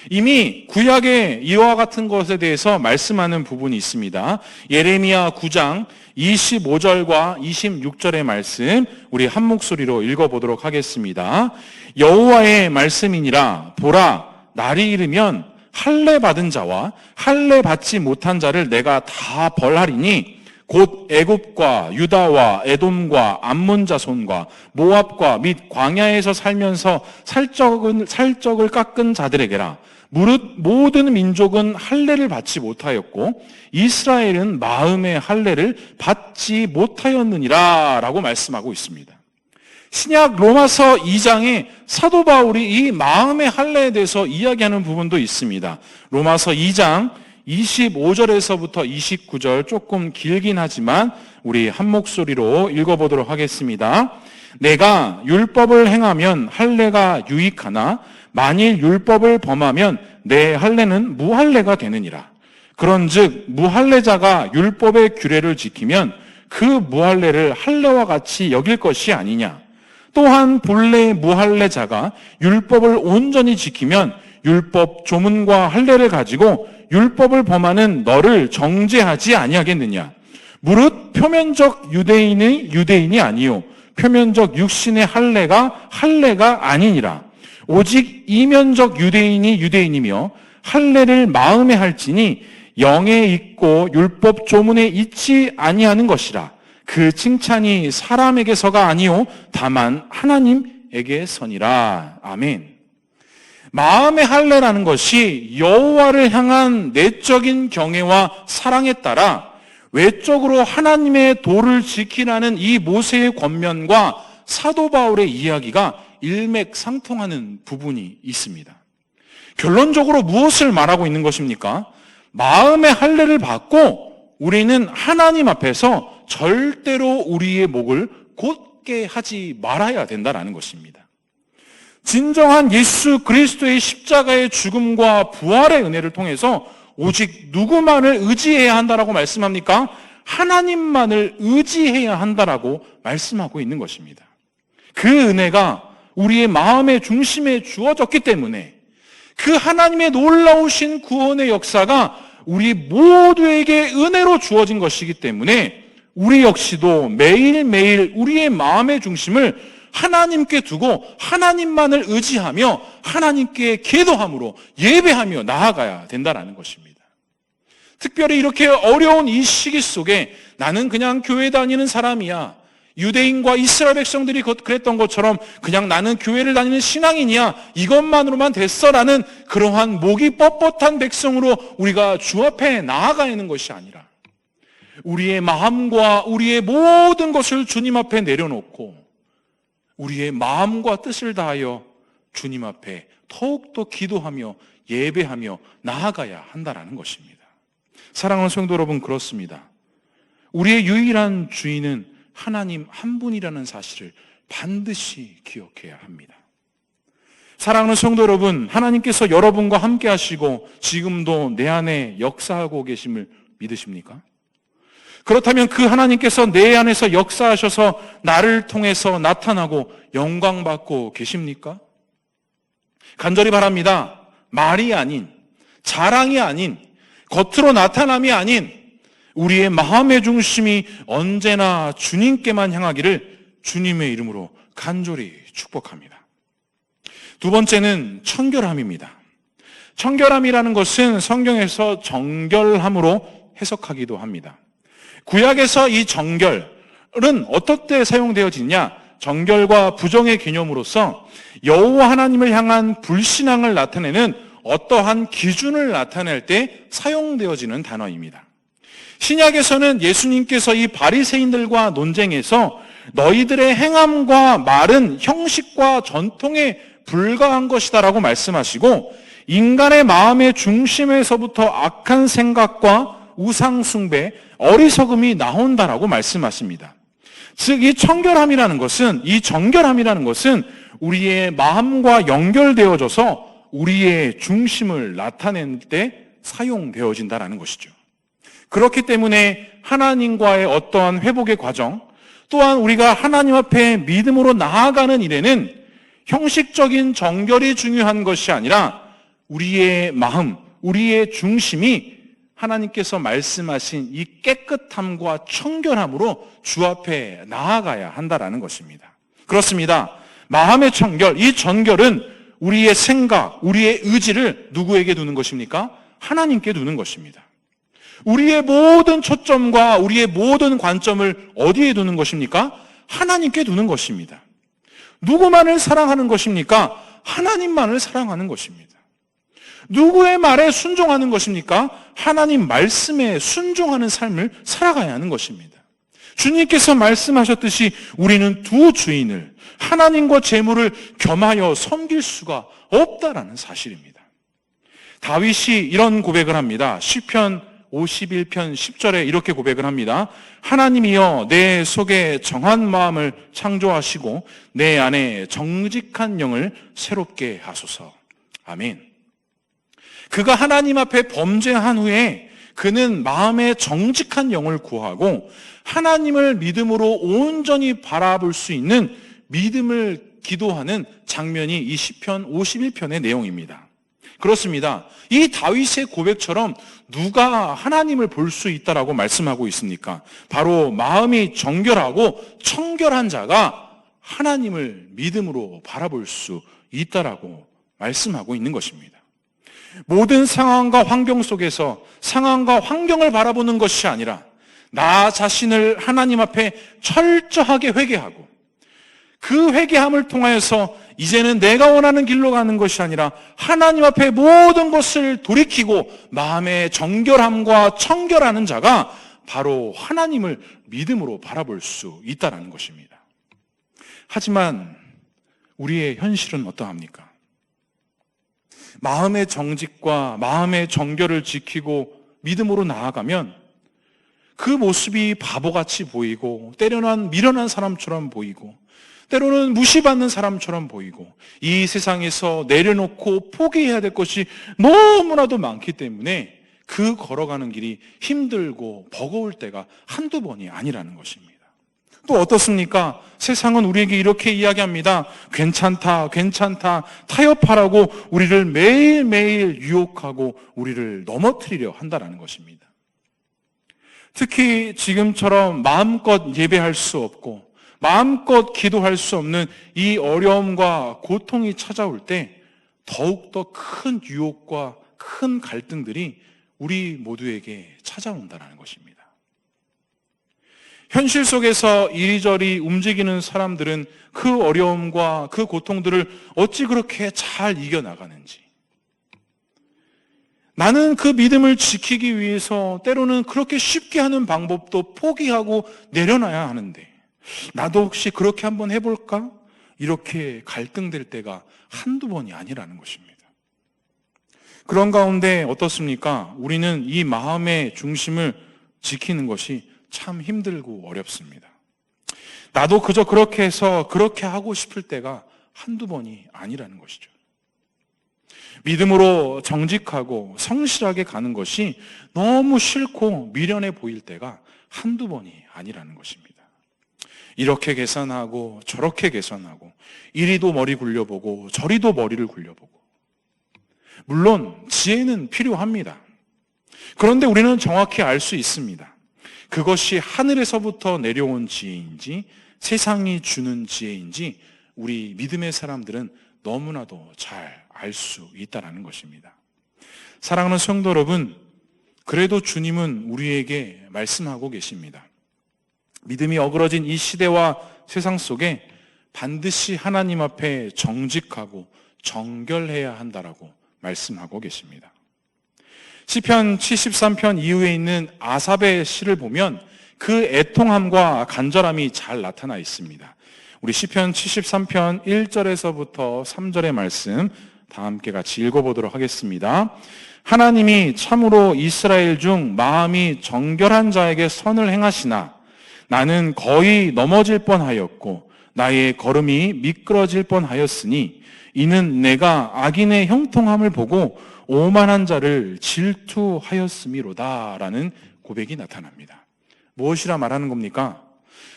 이미 구약의 이와 같은 것에 대해서 말씀하는 부분이 있습니다. 예레미야 9장 25절과 26절의 말씀 우리 한 목소리로 읽어보도록 하겠습니다. 여호와의 말씀이니라. 보라, 날이 이르면 할례 받은 자와 할례 받지 못한 자를 내가 다 벌하리니 곧 애굽과 유다와 에돔과 암몬 자손과 모압과 및 광야에서 살면서 살적을 깎은 자들에게라. 무릇 모든 민족은 할례를 받지 못하였고 이스라엘은 마음의 할례를 받지 못하였느니라 라고 말씀하고 있습니다. 신약 로마서 2장에 사도 바울이 이 마음의 할례에 대해서 이야기하는 부분도 있습니다. 로마서 2장 25절에서부터 29절 조금 길긴 하지만 우리 한 목소리로 읽어보도록 하겠습니다. 내가 율법을 행하면 할례가 유익하나 만일 율법을 범하면 내 할례는 무할례가 되느니라. 그런즉 무할례자가 율법의 규례를 지키면 그 무할례를 할례와 같이 여길 것이 아니냐. 또한 본래 무할례자가 율법을 온전히 지키면 율법 조문과 할례를 가지고 율법을 범하는 너를 정죄하지 아니하겠느냐. 무릇 표면적 유대인이 아니요 표면적 육신의 할례가 아니니라. 오직 이면적 유대인이 유대인이며 할례를 마음에 할지니 영에 있고 율법 조문에 있지 아니하는 것이라. 그 칭찬이 사람에게서가 아니요 다만 하나님에게서니라. 아멘. 마음의 할례라는 것이 여호와를 향한 내적인 경외와 사랑에 따라 외적으로 하나님의 도를 지키라는 이 모세의 권면과 사도 바울의 이야기가 일맥상통하는 부분이 있습니다. 결론적으로 무엇을 말하고 있는 것입니까? 마음의 할례를 받고 우리는 하나님 앞에서 절대로 우리의 목을 곧게 하지 말아야 된다는 것입니다. 진정한 예수 그리스도의 십자가의 죽음과 부활의 은혜를 통해서 오직 누구만을 의지해야 한다라고 말씀합니까? 하나님만을 의지해야 한다라고 말씀하고 있는 것입니다. 그 은혜가 우리의 마음의 중심에 주어졌기 때문에 그 하나님의 놀라우신 구원의 역사가 우리 모두에게 은혜로 주어진 것이기 때문에 우리 역시도 매일매일 우리의 마음의 중심을 하나님께 두고 하나님만을 의지하며 하나님께 기도함으로 예배하며 나아가야 된다는 것입니다. 특별히 이렇게 어려운 이 시기 속에 나는 그냥 교회 다니는 사람이야. 유대인과 이스라엘 백성들이 그랬던 것처럼 그냥 나는 교회를 다니는 신앙인이야. 이것만으로만 됐어라는 그러한 목이 뻣뻣한 백성으로 우리가 주 앞에 나아가야 하는 것이 아니라 우리의 마음과 우리의 모든 것을 주님 앞에 내려놓고 우리의 마음과 뜻을 다하여 주님 앞에 더욱더 기도하며 예배하며 나아가야 한다는 것입니다. 사랑하는 성도 여러분, 그렇습니다. 우리의 유일한 주인은 하나님 한 분이라는 사실을 반드시 기억해야 합니다. 사랑하는 성도 여러분, 하나님께서 여러분과 함께 하시고 지금도 내 안에 역사하고 계심을 믿으십니까? 그렇다면 그 하나님께서 내 안에서 역사하셔서 나를 통해서 나타나고 영광받고 계십니까? 간절히 바랍니다. 말이 아닌, 자랑이 아닌, 겉으로 나타남이 아닌 우리의 마음의 중심이 언제나 주님께만 향하기를 주님의 이름으로 간절히 축복합니다. 두 번째는 청결함입니다. 청결함이라는 것은 성경에서 정결함으로 해석하기도 합니다. 구약에서 이 정결은 어떨 때 사용되어지냐? 정결과 부정의 개념으로서 여호와 하나님을 향한 불신앙을 나타내는 어떠한 기준을 나타낼 때 사용되어지는 단어입니다. 신약에서는 예수님께서 이 바리새인들과 논쟁에서 너희들의 행함과 말은 형식과 전통에 불과한 것이다라고 말씀하시고, 인간의 마음의 중심에서부터 악한 생각과 우상 숭배, 어리석음이 나온다라고 말씀하십니다. 즉, 이 정결함이라는 것은 우리의 마음과 연결되어져서 우리의 중심을 나타낼 때 사용되어진다라는 것이죠. 그렇기 때문에 하나님과의 어떠한 회복의 과정, 또한 우리가 하나님 앞에 믿음으로 나아가는 일에는 형식적인 정결이 중요한 것이 아니라 우리의 마음, 우리의 중심이 하나님께서 말씀하신 이 깨끗함과 청결함으로 주 앞에 나아가야 한다라는 것입니다. 그렇습니다. 마음의 청결, 이 전결은 우리의 생각, 우리의 의지를 누구에게 두는 것입니까? 하나님께 두는 것입니다. 우리의 모든 초점과 우리의 모든 관점을 어디에 두는 것입니까? 하나님께 두는 것입니다. 누구만을 사랑하는 것입니까? 하나님만을 사랑하는 것입니다. 누구의 말에 순종하는 것입니까? 하나님 말씀에 순종하는 삶을 살아가야 하는 것입니다. 주님께서 말씀하셨듯이 우리는 두 주인을, 하나님과 재물을 겸하여 섬길 수가 없다라는 사실입니다. 다윗이 이런 고백을 합니다. 시편 51편 10절에 이렇게 고백을 합니다. 하나님이여 내 속에 정한 마음을 창조하시고 내 안에 정직한 영을 새롭게 하소서. 아멘. 그가 하나님 앞에 범죄한 후에 그는 마음에 정직한 영을 구하고 하나님을 믿음으로 온전히 바라볼 수 있는 믿음을 기도하는 장면이 이 시편 51편의 내용입니다. 그렇습니다. 이 다윗의 고백처럼 누가 하나님을 볼 수 있다라고 말씀하고 있습니까? 바로 마음이 정결하고 청결한 자가 하나님을 믿음으로 바라볼 수 있다라고 말씀하고 있는 것입니다. 모든 상황과 환경 속에서 상황과 환경을 바라보는 것이 아니라 나 자신을 하나님 앞에 철저하게 회개하고 그 회개함을 통하여서 이제는 내가 원하는 길로 가는 것이 아니라 하나님 앞에 모든 것을 돌이키고 마음의 정결함과 청결하는 자가 바로 하나님을 믿음으로 바라볼 수 있다는 것입니다. 하지만 우리의 현실은 어떠합니까? 마음의 정직과 마음의 정결을 지키고 믿음으로 나아가면 그 모습이 바보같이 보이고 때로는 미련한 사람처럼 보이고 때로는 무시받는 사람처럼 보이고 이 세상에서 내려놓고 포기해야 될 것이 너무나도 많기 때문에 그 걸어가는 길이 힘들고 버거울 때가 한두 번이 아니라는 것입니다. 또 어떻습니까? 세상은 우리에게 이렇게 이야기합니다. 괜찮다, 괜찮다, 타협하라고 우리를 매일매일 유혹하고 우리를 넘어뜨리려 한다는 것입니다. 특히 지금처럼 마음껏 예배할 수 없고 마음껏 기도할 수 없는 이 어려움과 고통이 찾아올 때 더욱더 큰 유혹과 큰 갈등들이 우리 모두에게 찾아온다는 것입니다. 현실 속에서 이리저리 움직이는 사람들은 그 어려움과 그 고통들을 어찌 그렇게 잘 이겨나가는지, 나는 그 믿음을 지키기 위해서 때로는 그렇게 쉽게 하는 방법도 포기하고 내려놔야 하는데 나도 혹시 그렇게 한번 해볼까? 이렇게 갈등될 때가 한두 번이 아니라는 것입니다. 그런 가운데 어떻습니까? 우리는 이 마음의 중심을 지키는 것이 참 힘들고 어렵습니다. 나도 그저 그렇게 해서 그렇게 하고 싶을 때가 한두 번이 아니라는 것이죠. 믿음으로 정직하고 성실하게 가는 것이 너무 싫고 미련해 보일 때가 한두 번이 아니라는 것입니다. 이렇게 계산하고 저렇게 계산하고 이리도 머리 굴려보고 저리도 머리를 굴려보고, 물론 지혜는 필요합니다. 그런데 우리는 정확히 알 수 있습니다. 그것이 하늘에서부터 내려온 지혜인지 세상이 주는 지혜인지 우리 믿음의 사람들은 너무나도 잘 알 수 있다는 것입니다. 사랑하는 성도 여러분, 그래도 주님은 우리에게 말씀하고 계십니다. 믿음이 어그러진 이 시대와 세상 속에 반드시 하나님 앞에 정직하고 정결해야 한다라고 말씀하고 계십니다. 시편 73편 이후에 있는 아삽의 시를 보면 그 애통함과 간절함이 잘 나타나 있습니다. 우리 시편 73편 1절에서부터 3절의 말씀 다 함께 같이 읽어보도록 하겠습니다. 하나님이 참으로 이스라엘 중 마음이 정결한 자에게 선을 행하시나 나는 거의 넘어질 뻔하였고 나의 걸음이 미끄러질 뻔하였으니 이는 내가 악인의 형통함을 보고 오만한 자를 질투하였음이로다 라는 고백이 나타납니다. 무엇이라 말하는 겁니까?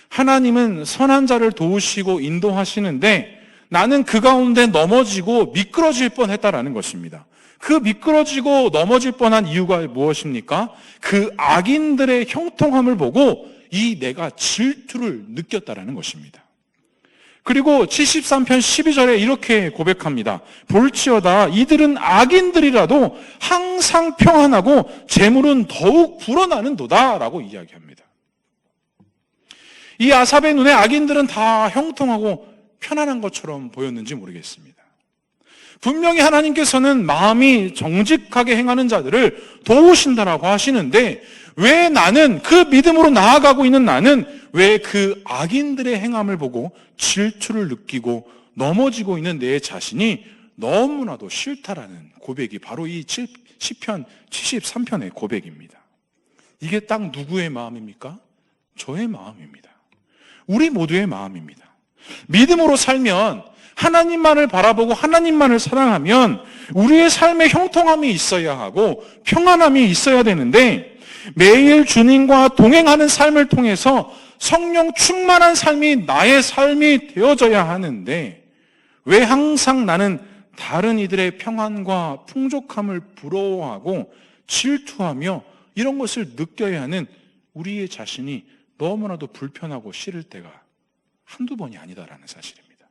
하나님은 선한 자를 도우시고 인도하시는데 나는 그 가운데 넘어지고 미끄러질 뻔했다라는 것입니다. 그 미끄러지고 넘어질 뻔한 이유가 무엇입니까? 그 악인들의 형통함을 보고 이 내가 질투를 느꼈다라는 것입니다. 그리고 73편 12절에 이렇게 고백합니다. 볼지어다 이들은 악인들이라도 항상 평안하고 재물은 더욱 불어나는도다 라고 이야기합니다. 이 아삽의 눈에 악인들은 다 형통하고 편안한 것처럼 보였는지 모르겠습니다. 분명히 하나님께서는 마음이 정직하게 행하는 자들을 도우신다라고 하시는데 왜 나는 그 믿음으로 나아가고 있는 나는 왜 그 악인들의 행함을 보고 질투를 느끼고 넘어지고 있는 내 자신이 너무나도 싫다라는 고백이 바로 이 시편 73편의 고백입니다. 이게 딱 누구의 마음입니까? 저의 마음입니다. 우리 모두의 마음입니다. 믿음으로 살면 하나님만을 바라보고 하나님만을 사랑하면 우리의 삶에 형통함이 있어야 하고 평안함이 있어야 되는데 매일 주님과 동행하는 삶을 통해서 성령 충만한 삶이 나의 삶이 되어져야 하는데 왜 항상 나는 다른 이들의 평안과 풍족함을 부러워하고 질투하며 이런 것을 느껴야 하는 우리의 자신이 너무나도 불편하고 싫을 때가 한두 번이 아니다라는 사실입니다.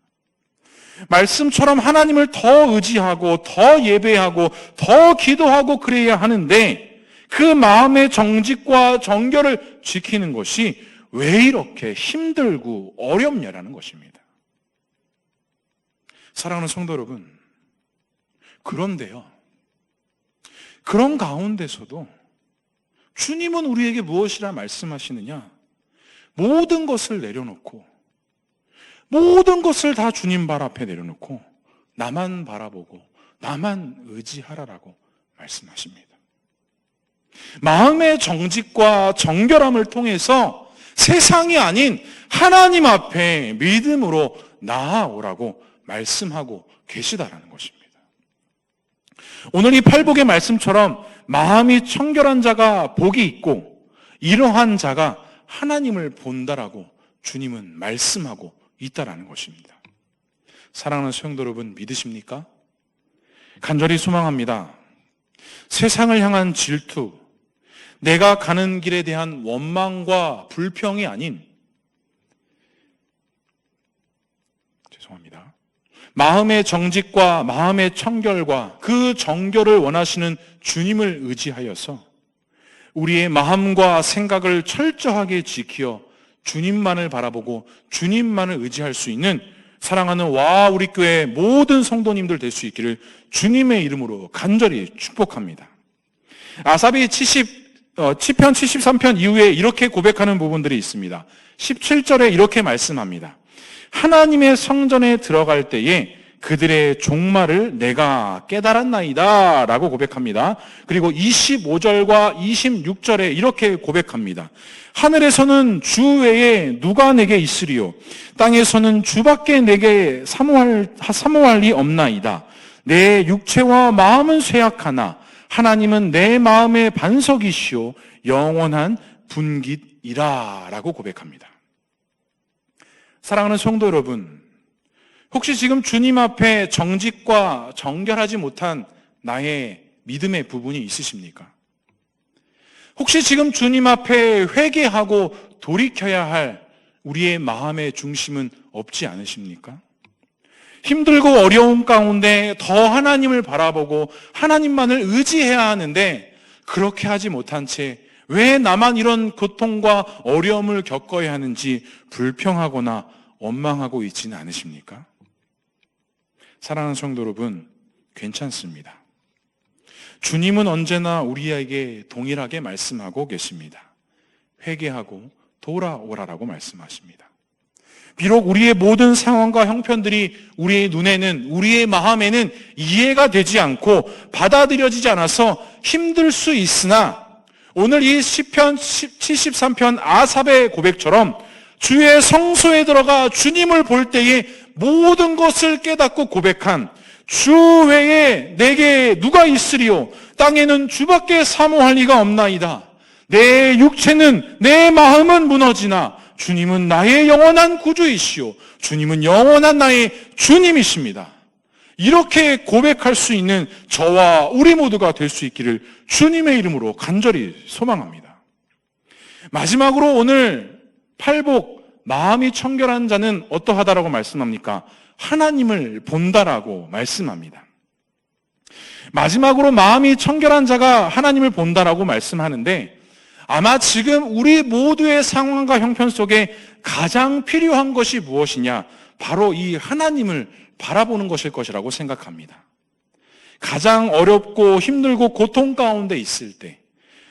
말씀처럼 하나님을 더 의지하고 더 예배하고 더 기도하고 그래야 하는데 그 마음의 정직과 정결을 지키는 것이 왜 이렇게 힘들고 어렵냐라는 것입니다. 사랑하는 성도 여러분, 그런데요, 그런 가운데서도 주님은 우리에게 무엇이라 말씀하시느냐? 모든 것을 내려놓고 모든 것을 다 주님 발 앞에 내려놓고 나만 바라보고 나만 의지하라라고 말씀하십니다. 마음의 정직과 정결함을 통해서 세상이 아닌 하나님 앞에 믿음으로 나아오라고 말씀하고 계시다라는 것입니다. 오늘 이 팔복의 말씀처럼 마음이 청결한 자가 복이 있고 이러한 자가 하나님을 본다라고 주님은 말씀하고 있다라는 것입니다. 사랑하는 성도 여러분, 믿으십니까? 간절히 소망합니다. 세상을 향한 질투, 내가 가는 길에 대한 원망과 불평이 아닌 마음의 정직과 마음의 청결과 그 정결을 원하시는 주님을 의지하여서 우리의 마음과 생각을 철저하게 지키어 주님만을 바라보고 주님만을 의지할 수 있는 사랑하는 와 우리 교회 모든 성도님들 될 수 있기를 주님의 이름으로 간절히 축복합니다. 아삽이 시편 73편 이후에 이렇게 고백하는 부분들이 있습니다. 17절에 이렇게 말씀합니다. 하나님의 성전에 들어갈 때에 그들의 종말을 내가 깨달았나이다 라고 고백합니다. 그리고 25절과 26절에 이렇게 고백합니다. 하늘에서는 주 외에 누가 내게 있으리요 땅에서는 주밖에 내게 사모할 리 없나이다. 내 육체와 마음은 쇠약하나 하나님은 내 마음의 반석이시오 영원한 분깃이라 라고 고백합니다. 사랑하는 성도 여러분, 혹시 지금 주님 앞에 정직과 정결하지 못한 나의 믿음의 부분이 있으십니까? 혹시 지금 주님 앞에 회개하고 돌이켜야 할 우리의 마음의 중심은 없지 않으십니까? 힘들고 어려운 가운데 더 하나님을 바라보고 하나님만을 의지해야 하는데 그렇게 하지 못한 채 왜 나만 이런 고통과 어려움을 겪어야 하는지 불평하거나 원망하고 있지는 않으십니까? 사랑하는 성도 여러분, 괜찮습니다. 주님은 언제나 우리에게 동일하게 말씀하고 계십니다. 회개하고 돌아오라라고 말씀하십니다. 비록 우리의 모든 상황과 형편들이 우리의 눈에는, 우리의 마음에는 이해가 되지 않고 받아들여지지 않아서 힘들 수 있으나 오늘 이 시편 73편 아삽의 고백처럼 주의 성소에 들어가 주님을 볼 때에 모든 것을 깨닫고 고백한 주 외에 내게 누가 있으리요? 땅에는 주밖에 사모할 리가 없나이다. 내 육체는, 내 마음은 무너지나 주님은 나의 영원한 구주이시오. 주님은 영원한 나의 주님이십니다. 이렇게 고백할 수 있는 저와 우리 모두가 될 수 있기를 주님의 이름으로 간절히 소망합니다. 마지막으로 오늘 팔복, 마음이 청결한 자는 어떠하다라고 말씀합니까? 하나님을 본다라고 말씀합니다. 마지막으로 마음이 청결한 자가 하나님을 본다라고 말씀하는데 아마 지금 우리 모두의 상황과 형편 속에 가장 필요한 것이 무엇이냐? 바로 이 하나님을 바라보는 것일 것이라고 생각합니다. 가장 어렵고 힘들고 고통 가운데 있을 때,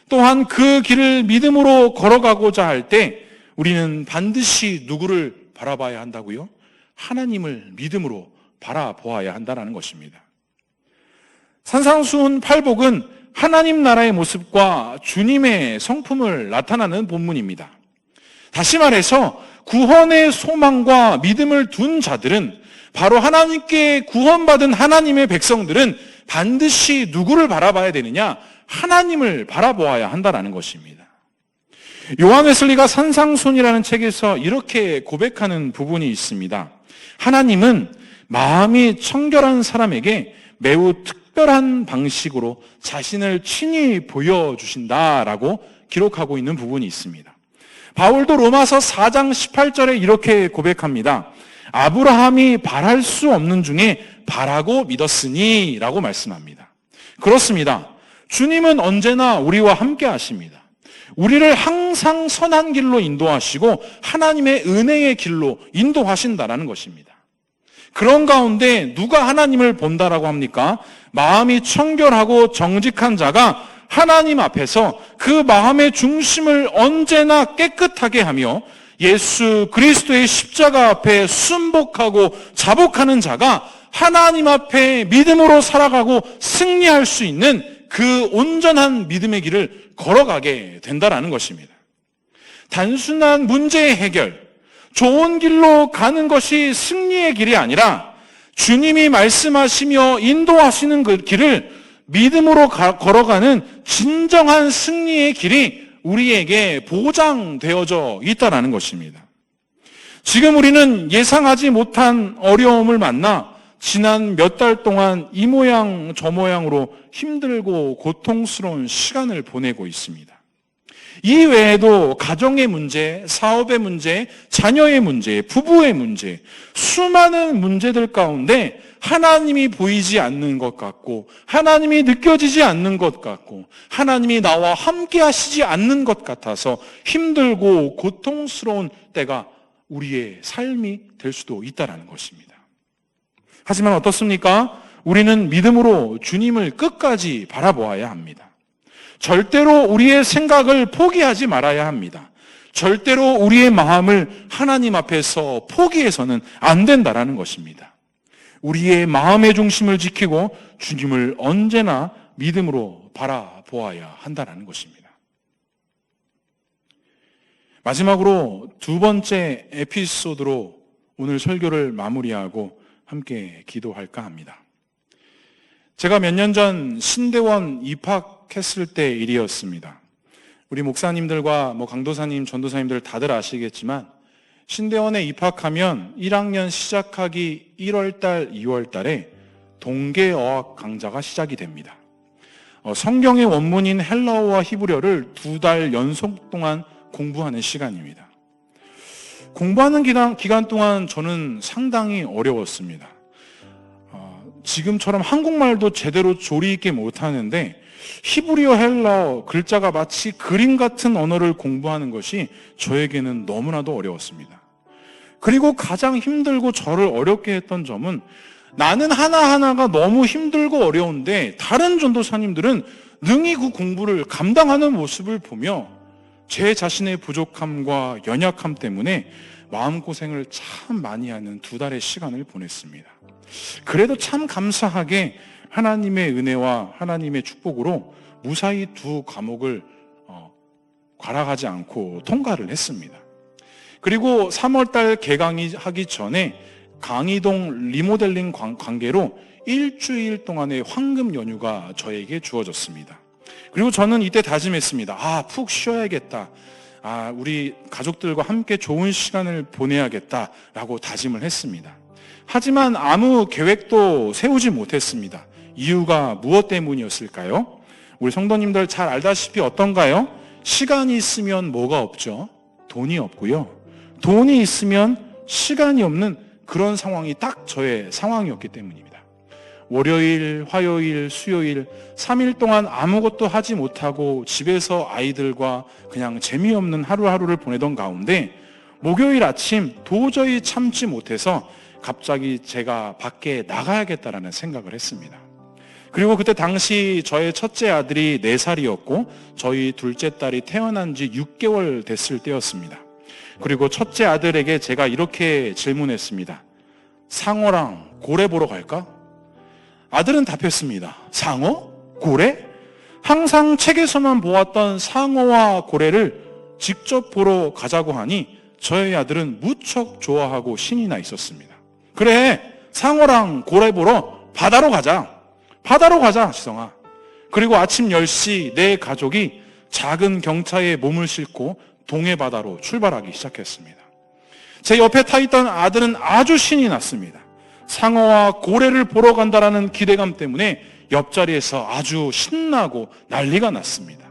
또한 그 길을 믿음으로 걸어가고자 할 때 우리는 반드시 누구를 바라봐야 한다고요? 하나님을 믿음으로 바라보아야 한다는 것입니다. 산상수훈 팔복은 하나님 나라의 모습과 주님의 성품을 나타나는 본문입니다. 다시 말해서 구원의 소망과 믿음을 둔 자들은, 바로 하나님께 구원받은 하나님의 백성들은 반드시 누구를 바라봐야 되느냐? 하나님을 바라보아야 한다는 것입니다. 요한 웨슬리가 산상수훈이라는 책에서 이렇게 고백하는 부분이 있습니다. 하나님은 마음이 청결한 사람에게 매우 특별한 방식으로 자신을 친히 보여주신다라고 기록하고 있는 부분이 있습니다. 바울도 로마서 4장 18절에 이렇게 고백합니다. 아브라함이 바랄 수 없는 중에 바라고 믿었으니 라고 말씀합니다. 그렇습니다. 주님은 언제나 우리와 함께 하십니다. 우리를 항상 선한 길로 인도하시고 하나님의 은혜의 길로 인도하신다라는 것입니다. 그런 가운데 누가 하나님을 본다라고 합니까? 마음이 청결하고 정직한 자가 하나님 앞에서 그 마음의 중심을 언제나 깨끗하게 하며 예수 그리스도의 십자가 앞에 순복하고 자복하는 자가 하나님 앞에 믿음으로 살아가고 승리할 수 있는 그 온전한 믿음의 길을 걸어가게 된다는 것입니다. 단순한 문제의 해결, 좋은 길로 가는 것이 승리의 길이 아니라 주님이 말씀하시며 인도하시는 그 길을 믿음으로 걸어가는 진정한 승리의 길이 우리에게 보장되어져 있다는 것입니다. 지금 우리는 예상하지 못한 어려움을 만나 지난 몇 달 동안 이 모양 저 모양으로 힘들고 고통스러운 시간을 보내고 있습니다. 이 외에도 가정의 문제, 사업의 문제, 자녀의 문제, 부부의 문제, 수많은 문제들 가운데 하나님이 보이지 않는 것 같고, 하나님이 느껴지지 않는 것 같고, 하나님이 나와 함께 하시지 않는 것 같아서 힘들고 고통스러운 때가 우리의 삶이 될 수도 있다는 것입니다. 하지만 어떻습니까? 우리는 믿음으로 주님을 끝까지 바라보아야 합니다. 절대로 우리의 생각을 포기하지 말아야 합니다. 절대로 우리의 마음을 하나님 앞에서 포기해서는 안 된다는 것입니다. 우리의 마음의 중심을 지키고 주님을 언제나 믿음으로 바라보아야 한다는 것입니다. 마지막으로 두 번째 에피소드로 오늘 설교를 마무리하고 함께 기도할까 합니다. 제가 몇 년 전 신대원 입학했을 때 일이었습니다. 우리 목사님들과 강도사님, 전도사님들 다들 아시겠지만 신대원에 입학하면 1학년 시작하기 1월달, 2월달에 동계어학 강좌가 시작이 됩니다. 성경의 원문인 헬라어와 히브리어를 2달 연속 동안 공부하는 시간입니다. 공부하는 기간 동안 저는 상당히 어려웠습니다. 지금처럼 한국말도 제대로 조리 있게 못하는데 히브리어, 헬라어, 글자가 마치 그림 같은 언어를 공부하는 것이 저에게는 너무나도 어려웠습니다. 그리고 가장 힘들고 저를 어렵게 했던 점은 나는 하나하나가 너무 힘들고 어려운데 다른 전도사님들은 능히 그 공부를 감당하는 모습을 보며 제 자신의 부족함과 연약함 때문에 마음고생을 참 많이 하는 2달의 시간을 보냈습니다. 그래도 참 감사하게 하나님의 은혜와 하나님의 축복으로 무사히 2 과목을 과락하지 않고 통과를 했습니다. 그리고 3월달 개강이 하기 전에 강의동 리모델링 관계로 일주일 동안의 황금 연휴가 저에게 주어졌습니다. 그리고 저는 이때 다짐했습니다. 푹 쉬어야겠다. 우리 가족들과 함께 좋은 시간을 보내야겠다라고 다짐을 했습니다. 하지만 아무 계획도 세우지 못했습니다. 이유가 무엇 때문이었을까요? 우리 성도님들 잘 알다시피 어떤가요? 시간이 있으면 뭐가 없죠? 돈이 없고요. 돈이 있으면 시간이 없는 그런 상황이 딱 저의 상황이었기 때문입니다. 월요일, 화요일, 수요일 3일 동안 아무것도 하지 못하고 집에서 아이들과 그냥 재미없는 하루하루를 보내던 가운데 목요일 아침 도저히 참지 못해서 갑자기 제가 밖에 나가야겠다라는 생각을 했습니다. 그리고 그때 당시 저의 첫째 아들이 4살이었고 저희 둘째 딸이 태어난 지 6개월 됐을 때였습니다. 그리고 첫째 아들에게 제가 이렇게 질문했습니다. 상어랑 고래 보러 갈까? 아들은 답했습니다. 상어? 고래? 항상 책에서만 보았던 상어와 고래를 직접 보러 가자고 하니 저희 아들은 무척 좋아하고 신이 나 있었습니다. 그래, 상어랑 고래 보러 바다로 가자. 바다로 가자, 지성아. 그리고 아침 10시 내 가족이 작은 경차에 몸을 싣고 동해바다로 출발하기 시작했습니다. 제 옆에 타 있던 아들은 아주 신이 났습니다. 상어와 고래를 보러 간다라는 기대감 때문에 옆자리에서 아주 신나고 난리가 났습니다.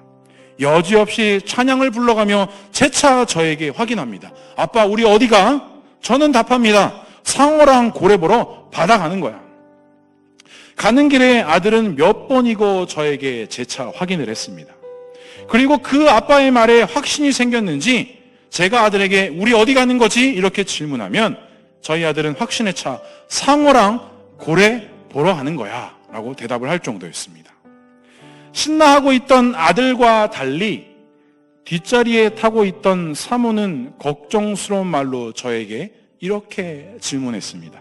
여지없이 찬양을 불러가며 재차 저에게 확인합니다. 아빠, 우리 어디 가? 저는 답합니다. 상어랑 고래 보러 바다 가는 거야. 가는 길에 아들은 몇 번이고 저에게 재차 확인을 했습니다. 그리고 그 아빠의 말에 확신이 생겼는지 제가 아들에게 우리 어디 가는 거지? 이렇게 질문하면 저희 아들은 확신에 차 상어랑 고래 보러 가는 거야 라고 대답을 할 정도였습니다. 신나하고 있던 아들과 달리 뒷자리에 타고 있던 사모는 걱정스러운 말로 저에게 이렇게 질문했습니다.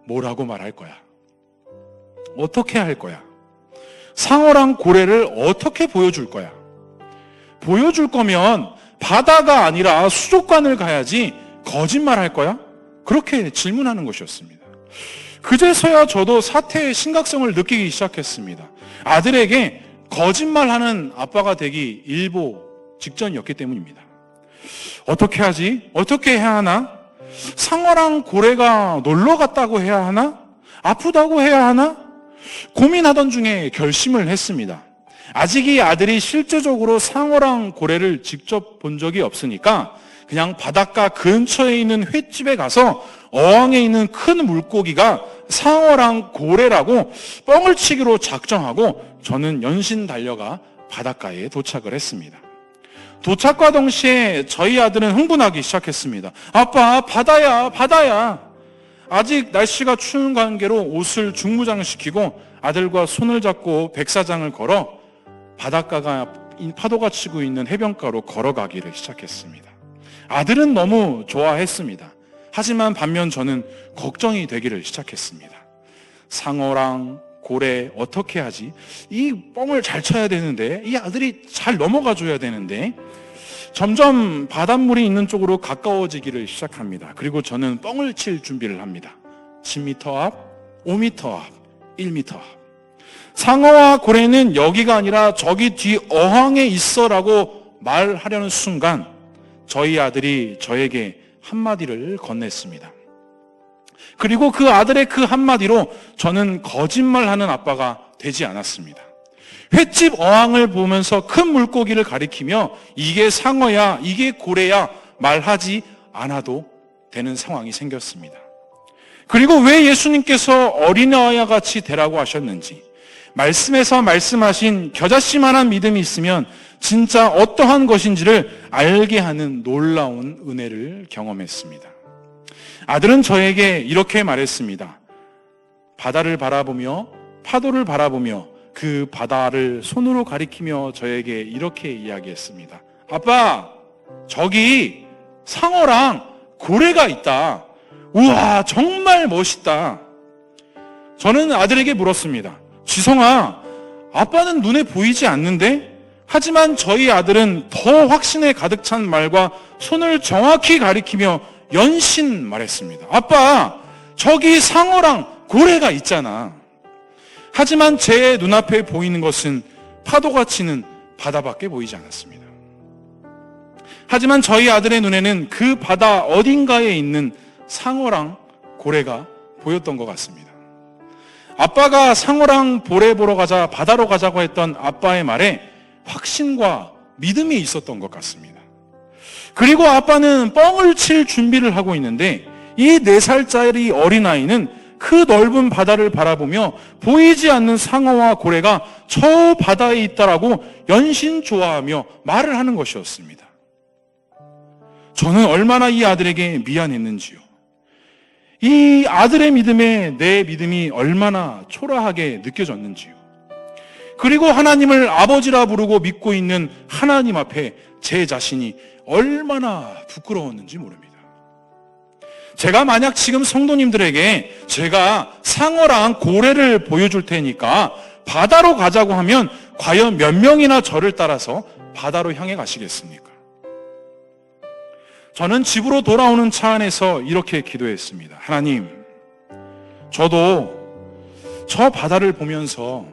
뭐라고 말할 거야? 어떻게 할 거야? 상어랑 고래를 어떻게 보여줄 거야? 보여줄 거면 바다가 아니라 수족관을 가야지 거짓말 할 거야? 그렇게 질문하는 것이었습니다. 그제서야 저도 사태의 심각성을 느끼기 시작했습니다. 아들에게 거짓말하는 아빠가 되기 일보 직전이었기 때문입니다. 어떻게 하지? 어떻게 해야 하나? 상어랑 고래가 놀러 갔다고 해야 하나? 아프다고 해야 하나? 고민하던 중에 결심을 했습니다. 아직 이 아들이 실제적으로 상어랑 고래를 직접 본 적이 없으니까 그냥 바닷가 근처에 있는 횟집에 가서 어항에 있는 큰 물고기가 상어랑 고래라고 뻥을 치기로 작정하고 저는 연신 달려가 바닷가에 도착을 했습니다. 도착과 동시에 저희 아들은 흥분하기 시작했습니다. 아빠, 바다야, 바다야. 아직 날씨가 추운 관계로 옷을 중무장시키고 아들과 손을 잡고 백사장을 걸어 바닷가가 파도가 치고 있는 해변가로 걸어가기를 시작했습니다. 아들은 너무 좋아했습니다. 하지만 반면 저는 걱정이 되기를 시작했습니다. 상어랑 고래 어떻게 하지? 이 뻥을 잘 쳐야 되는데, 이 아들이 잘 넘어가 줘야 되는데, 점점 바닷물이 있는 쪽으로 가까워지기를 시작합니다. 그리고 저는 뻥을 칠 준비를 합니다. 10m 앞, 5m 앞, 1m 앞. 상어와 고래는 여기가 아니라 저기 뒤 어항에 있어라고 말하려는 순간 저희 아들이 저에게 한마디를 건넸습니다. 그리고 그 아들의 그 한마디로 저는 거짓말하는 아빠가 되지 않았습니다. 횟집 어항을 보면서 큰 물고기를 가리키며 이게 상어야, 이게 고래야 말하지 않아도 되는 상황이 생겼습니다. 그리고 왜 예수님께서 어린아이와 같이 되라고 하셨는지, 말씀에서 말씀하신 겨자씨만한 믿음이 있으면 진짜 어떠한 것인지를 알게 하는 놀라운 은혜를 경험했습니다. 아들은 저에게 이렇게 말했습니다. 바다를 바라보며 파도를 바라보며 그 바다를 손으로 가리키며 저에게 이렇게 이야기했습니다. 아빠, 저기 상어랑 고래가 있다. 우와, 정말 멋있다. 저는 아들에게 물었습니다. 지성아, 아빠는 눈에 보이지 않는데? 하지만 저희 아들은 더 확신에 가득 찬 말과 손을 정확히 가리키며 연신 말했습니다. 아빠, 저기 상어랑 고래가 있잖아. 하지만 제 눈앞에 보이는 것은 파도가 치는 바다밖에 보이지 않았습니다. 하지만 저희 아들의 눈에는 그 바다 어딘가에 있는 상어랑 고래가 보였던 것 같습니다. 아빠가 상어랑 고래 보러 가자, 바다로 가자고 했던 아빠의 말에 확신과 믿음이 있었던 것 같습니다. 그리고 아빠는 뻥을 칠 준비를 하고 있는데 이 4살짜리 어린아이는 그 넓은 바다를 바라보며 보이지 않는 상어와 고래가 저 바다에 있다라고 연신 좋아하며 말을 하는 것이었습니다. 저는 얼마나 이 아들에게 미안했는지요. 이 아들의 믿음에 내 믿음이 얼마나 초라하게 느껴졌는지요. 그리고 하나님을 아버지라 부르고 믿고 있는 하나님 앞에 제 자신이 얼마나 부끄러웠는지 모릅니다. 제가 만약 지금 성도님들에게 제가 상어랑 고래를 보여줄 테니까 바다로 가자고 하면 과연 몇 명이나 저를 따라서 바다로 향해 가시겠습니까? 저는 집으로 돌아오는 차 안에서 이렇게 기도했습니다. 하나님, 저도 저 바다를 보면서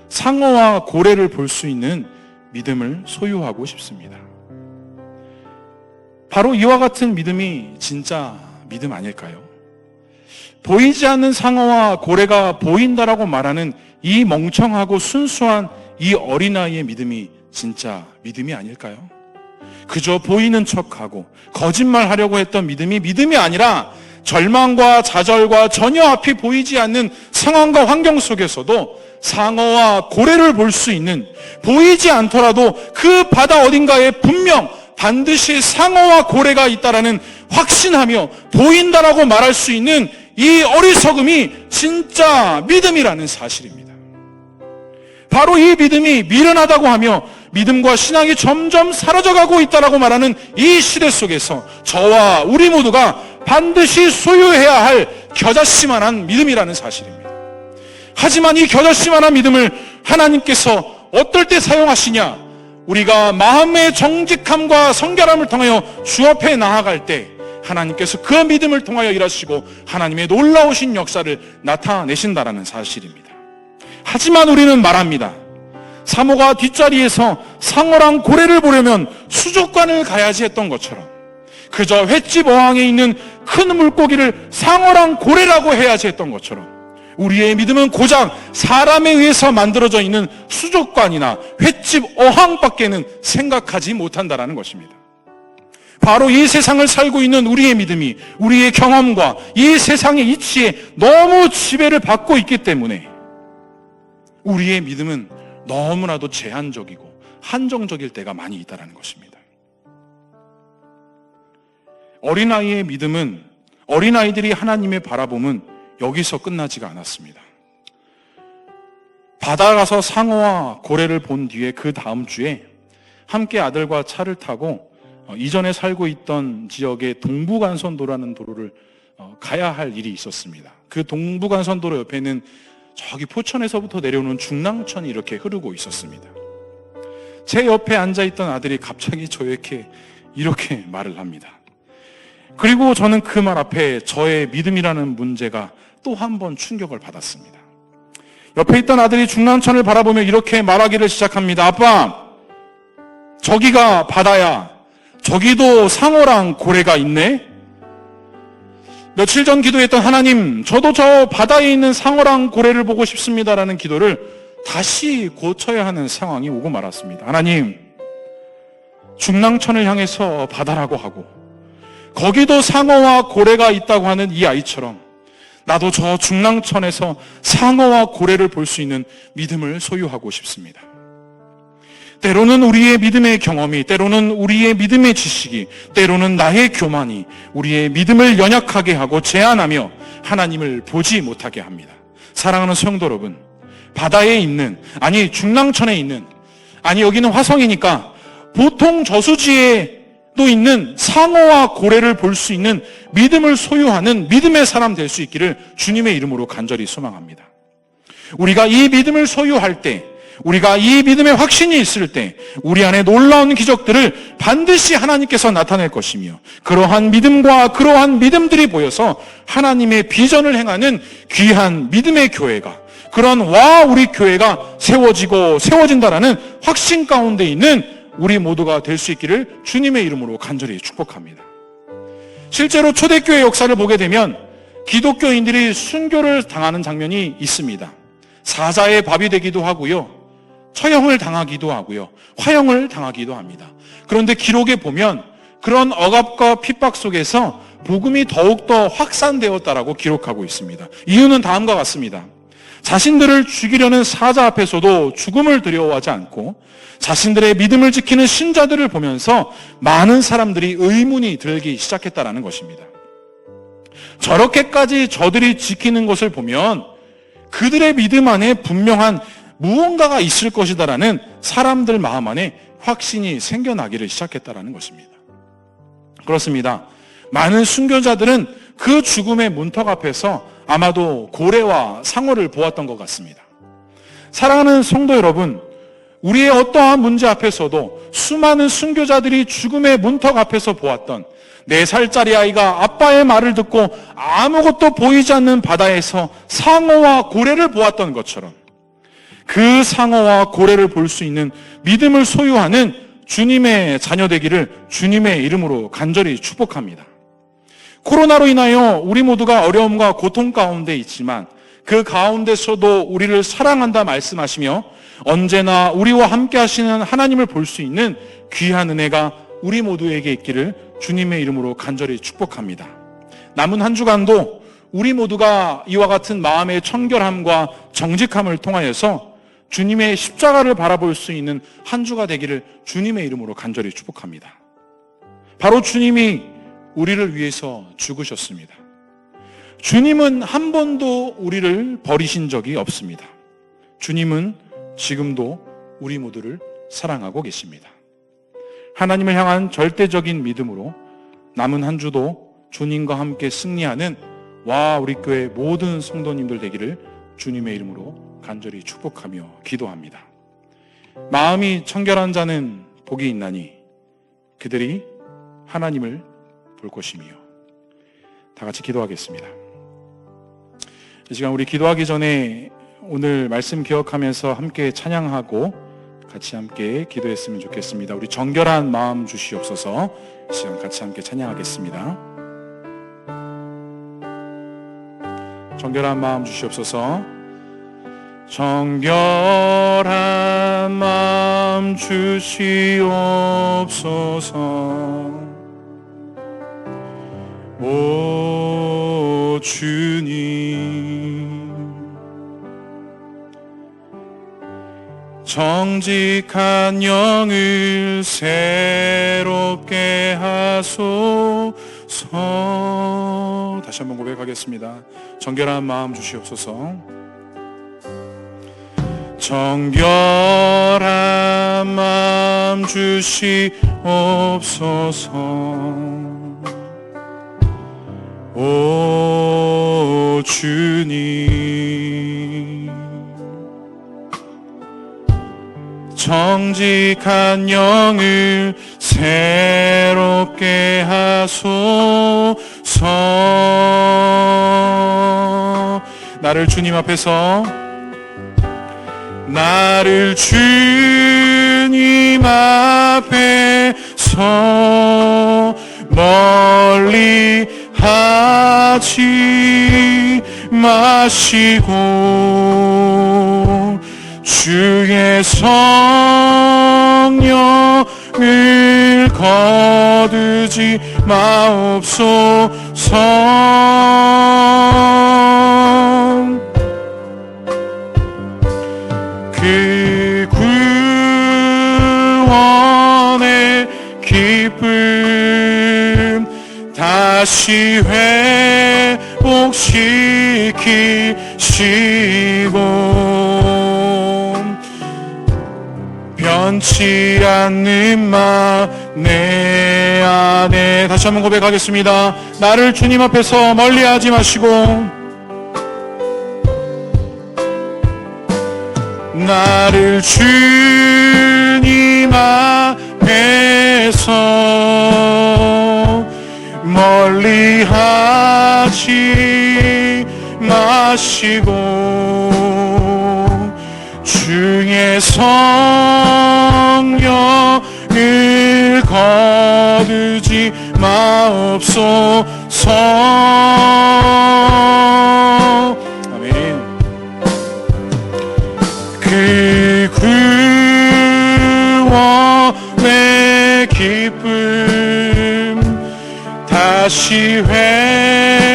상어와 고래를 볼 수 있는 믿음을 소유하고 싶습니다. 바로 이와 같은 믿음이 진짜 믿음 아닐까요? 보이지 않는 상어와 고래가 보인다라고 말하는 이 멍청하고 순수한 이 어린아이의 믿음이 진짜 믿음이 아닐까요? 그저 보이는 척하고 거짓말하려고 했던 믿음이 아니라 절망과 좌절과 전혀 앞이 보이지 않는 상황과 환경 속에서도 상어와 고래를 볼 수 있는, 보이지 않더라도 그 바다 어딘가에 분명 반드시 상어와 고래가 있다라는 확신하며 보인다라고 말할 수 있는 이 어리석음이 진짜 믿음이라는 사실입니다. 바로 이 믿음이 미련하다고 하며 믿음과 신앙이 점점 사라져가고 있다라고 말하는 이 시대 속에서 저와 우리 모두가 반드시 소유해야 할 겨자씨만한 믿음이라는 사실입니다. 하지만 이 겨자씨만한 믿음을 하나님께서 어떨 때 사용하시냐? 우리가 마음의 정직함과 성결함을 통하여 주 앞에 나아갈 때 하나님께서 그 믿음을 통하여 일하시고 하나님의 놀라우신 역사를 나타내신다라는 사실입니다. 하지만 우리는 말합니다. 사모가 뒷자리에서 상어랑 고래를 보려면 수족관을 가야지 했던 것처럼 그저 횟집 어항에 있는 큰 물고기를 상어랑 고래라고 해야지 했던 것처럼 우리의 믿음은 고작 사람에 의해서 만들어져 있는 수족관이나 횟집 어항밖에는 생각하지 못한다라는 것입니다. 바로 이 세상을 살고 있는 우리의 믿음이 우리의 경험과 이 세상의 이치에 너무 지배를 받고 있기 때문에 우리의 믿음은 너무나도 제한적이고 한정적일 때가 많이 있다는 것입니다. 어린아이의 믿음은, 어린아이들이 하나님의 바라봄은 여기서 끝나지가 않았습니다. 바다 가서 상어와 고래를 본 뒤에 그 다음 주에 함께 아들과 차를 타고 이전에 살고 있던 지역의 동부간선도라는 도로를 가야 할 일이 있었습니다. 그 동부간선도로 옆에는 저기 포천에서부터 내려오는 중랑천이 이렇게 흐르고 있었습니다. 제 옆에 앉아있던 아들이 갑자기 저에게 이렇게 말을 합니다. 그리고 저는 그 말 앞에 저의 믿음이라는 문제가 또 한 번 충격을 받았습니다. 옆에 있던 아들이 중랑천을 바라보며 이렇게 말하기를 시작합니다. 아빠, 저기가 바다야. 저기도 상어랑 고래가 있네? 며칠 전 기도했던 하나님, 저도 저 바다에 있는 상어랑 고래를 보고 싶습니다라는 기도를 다시 고쳐야 하는 상황이 오고 말았습니다. 하나님, 중랑천을 향해서 바다라고 하고 거기도 상어와 고래가 있다고 하는 이 아이처럼 나도 저 중랑천에서 상어와 고래를 볼 수 있는 믿음을 소유하고 싶습니다. 때로는 우리의 믿음의 경험이, 때로는 우리의 믿음의 지식이, 때로는 나의 교만이 우리의 믿음을 연약하게 하고 제한하며 하나님을 보지 못하게 합니다. 사랑하는 성도 여러분, 바다에 있는, 아니 중랑천에 있는, 아니 여기는 화성이니까 보통 저수지에도 있는 상어와 고래를 볼 수 있는 믿음을 소유하는 믿음의 사람 될 수 있기를 주님의 이름으로 간절히 소망합니다. 우리가 이 믿음을 소유할 때, 우리가 이 믿음의 확신이 있을 때 우리 안에 놀라운 기적들을 반드시 하나님께서 나타낼 것이며, 그러한 믿음과 그러한 믿음들이 보여서 하나님의 비전을 행하는 귀한 믿음의 교회가, 그런 우리 교회가 세워진다라는 확신 가운데 있는 우리 모두가 될 수 있기를 주님의 이름으로 간절히 축복합니다. 실제로 초대교회 역사를 보게 되면 기독교인들이 순교를 당하는 장면이 있습니다. 사자의 밥이 되기도 하고요, 처형을 당하기도 하고요, 화형을 당하기도 합니다. 그런데 기록에 보면 그런 억압과 핍박 속에서 복음이 더욱더 확산되었다라고 기록하고 있습니다. 이유는 다음과 같습니다. 자신들을 죽이려는 사자 앞에서도 죽음을 두려워하지 않고 자신들의 믿음을 지키는 신자들을 보면서 많은 사람들이 의문이 들기 시작했다라는 것입니다. 저렇게까지 저들이 지키는 것을 보면 그들의 믿음 안에 분명한 무언가가 있을 것이다라는 사람들 마음 안에 확신이 생겨나기를 시작했다라는 것입니다. 그렇습니다. 많은 순교자들은 그 죽음의 문턱 앞에서 아마도 고래와 상어를 보았던 것 같습니다. 사랑하는 성도 여러분, 우리의 어떠한 문제 앞에서도 수많은 순교자들이 죽음의 문턱 앞에서 보았던 4살짜리 아이가 아빠의 말을 듣고 아무것도 보이지 않는 바다에서 상어와 고래를 보았던 것처럼, 그 상어와 고래를 볼 수 있는 믿음을 소유하는 주님의 자녀 되기를 주님의 이름으로 간절히 축복합니다. 코로나로 인하여 우리 모두가 어려움과 고통 가운데 있지만 그 가운데서도 우리를 사랑한다 말씀하시며 언제나 우리와 함께 하시는 하나님을 볼 수 있는 귀한 은혜가 우리 모두에게 있기를 주님의 이름으로 간절히 축복합니다. 남은 한 주간도 우리 모두가 이와 같은 마음의 청결함과 정직함을 통하여서 주님의 십자가를 바라볼 수 있는 한 주가 되기를 주님의 이름으로 간절히 축복합니다. 바로 주님이 우리를 위해서 죽으셨습니다. 주님은 한 번도 우리를 버리신 적이 없습니다. 주님은 지금도 우리 모두를 사랑하고 계십니다. 하나님을 향한 절대적인 믿음으로 남은 한 주도 주님과 함께 승리하는 우리 교회 모든 성도님들 되기를 주님의 이름으로 간절히 축복하며 기도합니다. 마음이 청결한 자는 복이 있나니 그들이 하나님을 볼 것이며. 다 같이 기도하겠습니다. 이 시간 우리 기도하기 전에 오늘 말씀 기억하면서 함께 찬양하고 같이 함께 기도했으면 좋겠습니다. 우리 정결한 마음 주시옵소서. 이 시간 같이 함께 찬양하겠습니다. 정결한 마음 주시옵소서. 정결한 마음 주시옵소서. 오 주님, 정직한 영을 새롭게 하소서. 다시 한번 고백하겠습니다. 정결한 마음 주시옵소서. 정결한 마음 주시옵소서. 오 주님, 정직한 영을 새롭게 하소서. 나를 주님 앞에서, 나를 주님 앞에서 멀리 하지 마시고 주의 성령을 거두지 마옵소서. 그 구원의 기쁨 다시 회복시키시고 변치 않는 마 내 안에. 다시 한번 고백하겠습니다. 나를 주님 앞에서 멀리하지 마시고, 나를 주님 앞에서 멀리하지 마시고, 주의 성령을 거두지 마옵소서. 아멘. 그 구원의 기쁨 다시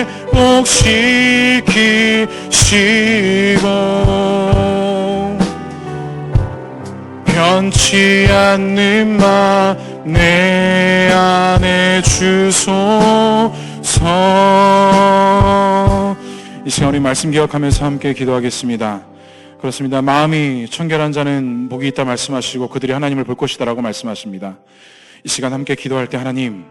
회복시키시고, 변치 않는 마 내 안에 주소서. 이 시간 우리 말씀 기억하면서 함께 기도하겠습니다. 그렇습니다. 마음이 청결한 자는 복이 있다 말씀하시고 그들이 하나님을 볼 것이다 라고 말씀하십니다. 이 시간 함께 기도할 때, 하나님,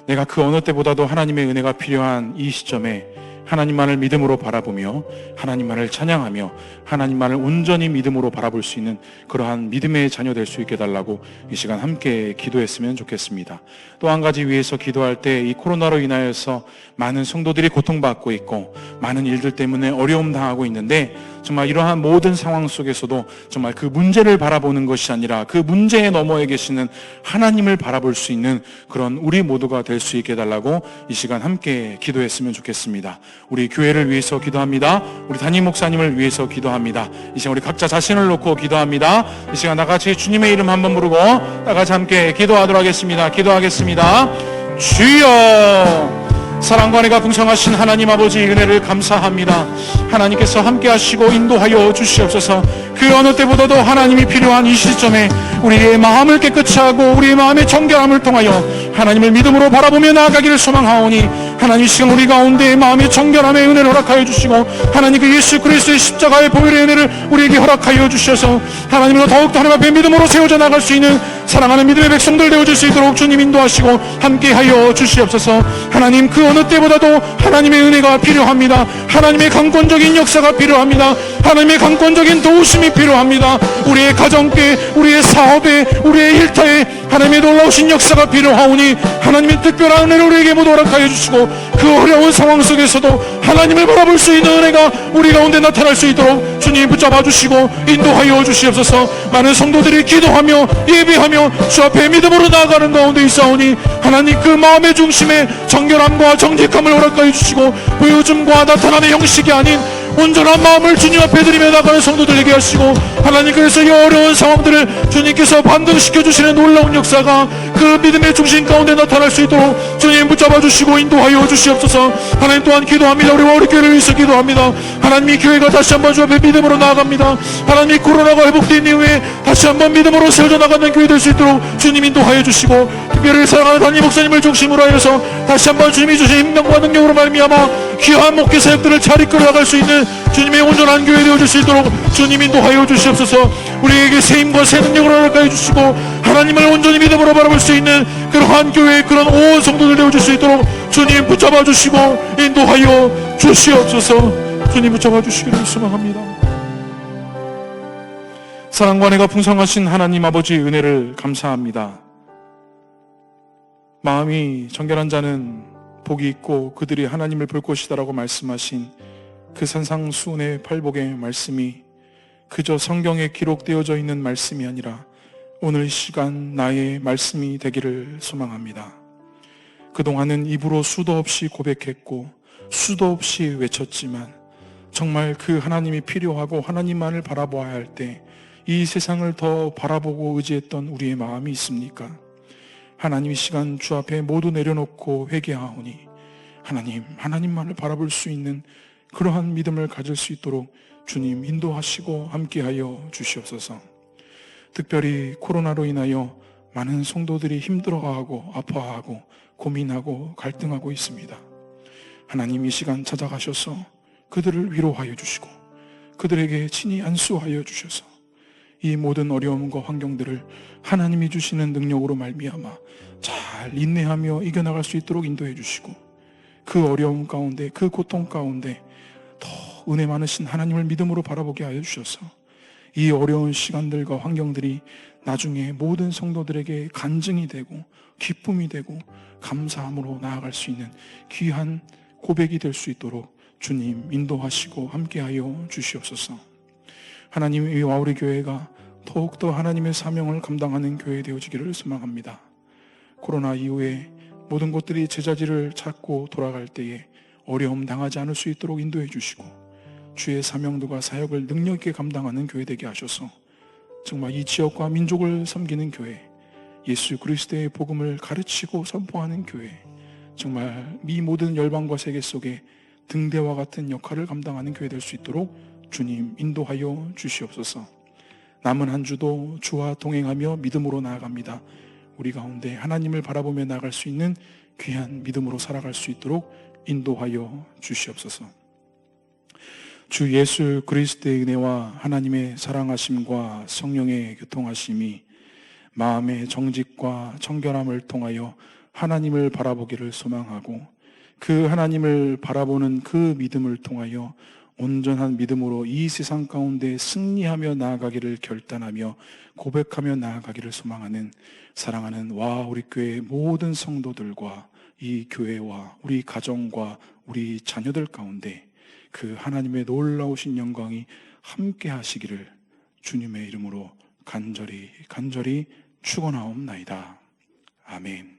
내가 그 어느 때보다도 하나님의 은혜가 필요한 이 시점에 하나님만을 믿음으로 바라보며 하나님만을 찬양하며 하나님만을 온전히 믿음으로 바라볼 수 있는 그러한 믿음의 자녀 될 수 있게 달라고 이 시간 함께 기도했으면 좋겠습니다. 또 한 가지 위해서 기도할 때, 이 코로나로 인하여서 많은 성도들이 고통받고 있고 많은 일들 때문에 어려움 당하고 있는데, 정말 이러한 모든 상황 속에서도 정말 그 문제를 바라보는 것이 아니라 그 문제의 너머에 계시는 하나님을 바라볼 수 있는 그런 우리 모두가 될 수 있게 달라고 이 시간 함께 기도했으면 좋겠습니다. 우리 교회를 위해서 기도합니다. 우리 담임 목사님을 위해서 기도합니다. 이 시간 우리 각자 자신을 놓고 기도합니다. 이 시간 다 같이 주님의 이름 한번 부르고 다 같이 함께 기도하도록 하겠습니다. 기도하겠습니다. 주여, 사랑과 은혜가 풍성하신 하나님 아버지, 은혜를 감사합니다. 하나님께서 함께 하시고 인도하여 주시옵소서. 그 어느 때보다도 하나님이 필요한 이 시점에 우리의 마음을 깨끗이 하고 우리의 마음의 정결함을 통하여 하나님을 믿음으로 바라보며 나아가기를 소망하오니, 하나님, 이 시간 우리 가운데 마음의 정결함의 은혜를 허락하여 주시고 하나님 그 예수 그리스도의 십자가의 보혈의 은혜를 우리에게 허락하여 주셔서 하나님으로 더욱더 하나님 앞에 믿음으로 세워져 나갈 수 있는 사랑하는 믿음의 백성들 되어줄 수 있도록 주님 인도하시고 함께하여 주시옵소서. 하나님, 그 어느 때보다도 하나님의 은혜가 필요합니다. 하나님의 강권적인 역사가 필요합니다. 하나님의 강권적인 도우심이 필요합니다. 우리의 가정께, 우리의 사업에, 우리의 일터에 하나님의 놀라우신 역사가 필요하오니 하나님의 특별한 은혜를 우리에게 모두 허락하여 주시고, 그 어려운 상황 속에서도 하나님을 바라볼 수 있는 은혜가 우리 가운데 나타날 수 있도록 주님 붙잡아 주시고 인도하여 주시옵소서. 많은 성도들이 기도하며 예배하며 주 앞에 믿음으로 나아가는 가운데 있사오니 하나님, 그 마음의 중심에 정결함과 정직함을 허락하여 주시고 보여줌과 나타남의 형식이 아닌 온전한 마음을 주님 앞에 드리며 나가는 성도들에게 하시고, 하나님, 그래서 이 어려운 상황들을 주님께서 반등시켜 주시는 놀라운 역사가 그 믿음의 중심 가운데 나타날 수 있도록 주님 붙잡아 주시고 인도하여 주시옵소서. 하나님, 또한 기도합니다. 우리와 우리 교회를 위해서 기도합니다. 하나님, 이 교회가 다시 한번 주 앞에 믿음으로 나아갑니다. 하나님, 이 코로나가 회복된 이후에 다시 한번 믿음으로 세워져 나가는 교회 될 수 있도록 주님 인도하여 주시고, 특별히 사랑하는 담임 목사님을 중심으로 하여서 다시 한번 주님이 주신 힘명과 능력으로 말미암아 귀한 목회 사역들을 잘 이끌어 나갈 수 있는 주님의 온전한 교회 되어줄 수 있도록 주님 인도하여 주시옵소서. 우리에게 새 힘과 새 능력을 허락하여 주시고 하나님을 온전히 믿음으로 바라볼 수 있는 그러한 교회, 그런 온 성도들 되어줄 수 있도록 주님 붙잡아 주시고 인도하여 주시옵소서. 주님 붙잡아 주시기를 소망합니다. 사랑과 은혜가 풍성하신 하나님 아버지, 은혜를 감사합니다. 마음이 정결한 자는 복이 있고 그들이 하나님을 볼 것이다 라고 말씀하신 그 산상수훈의 팔복의 말씀이 그저 성경에 기록되어져 있는 말씀이 아니라 오늘 이 시간 나의 말씀이 되기를 소망합니다. 그동안은 입으로 수도 없이 고백했고 수도 없이 외쳤지만 정말 그 하나님이 필요하고 하나님만을 바라보아야 할 때 이 세상을 더 바라보고 의지했던 우리의 마음이 있습니까? 하나님, 이 시간 주 앞에 모두 내려놓고 회개하오니 하나님, 하나님만을 바라볼 수 있는 그러한 믿음을 가질 수 있도록 주님 인도하시고 함께하여 주시옵소서. 특별히 코로나로 인하여 많은 성도들이 힘들어하고 아파하고 고민하고 갈등하고 있습니다. 하나님, 이 시간 찾아가셔서 그들을 위로하여 주시고 그들에게 친히 안수하여 주셔서 이 모든 어려움과 환경들을 하나님이 주시는 능력으로 말미암아 잘 인내하며 이겨나갈 수 있도록 인도해 주시고, 그 어려움 가운데, 그 고통 가운데 더 은혜 많으신 하나님을 믿음으로 바라보게 하여 주셔서 이 어려운 시간들과 환경들이 나중에 모든 성도들에게 간증이 되고 기쁨이 되고 감사함으로 나아갈 수 있는 귀한 고백이 될 수 있도록 주님 인도하시고 함께하여 주시옵소서. 하나님, 이 와우리 교회가 더욱더 하나님의 사명을 감당하는 교회 되어지기를 소망합니다. 코로나 이후에 모든 것들이 제자리를 찾고 돌아갈 때에 어려움 당하지 않을 수 있도록 인도해 주시고, 주의 사명도가 사역을 능력 있게 감당하는 교회 되게 하셔서 정말 이 지역과 민족을 섬기는 교회, 예수 그리스도의 복음을 가르치고 선포하는 교회, 정말 이 모든 열방과 세계 속에 등대와 같은 역할을 감당하는 교회 될 수 있도록 주님 인도하여 주시옵소서. 남은 한 주도 주와 동행하며 믿음으로 나아갑니다. 우리 가운데 하나님을 바라보며 나아갈 수 있는 귀한 믿음으로 살아갈 수 있도록 인도하여 주시옵소서. 주 예수 그리스도의 은혜와 하나님의 사랑하심과 성령의 교통하심이 마음의 정직과 청결함을 통하여 하나님을 바라보기를 소망하고, 그 하나님을 바라보는 그 믿음을 통하여 온전한 믿음으로 이 세상 가운데 승리하며 나아가기를 결단하며 고백하며 나아가기를 소망하는 사랑하는 우리 교회의 모든 성도들과 이 교회와 우리 가정과 우리 자녀들 가운데 그 하나님의 놀라우신 영광이 함께 하시기를 주님의 이름으로 간절히 축원하옵나이다. 아멘.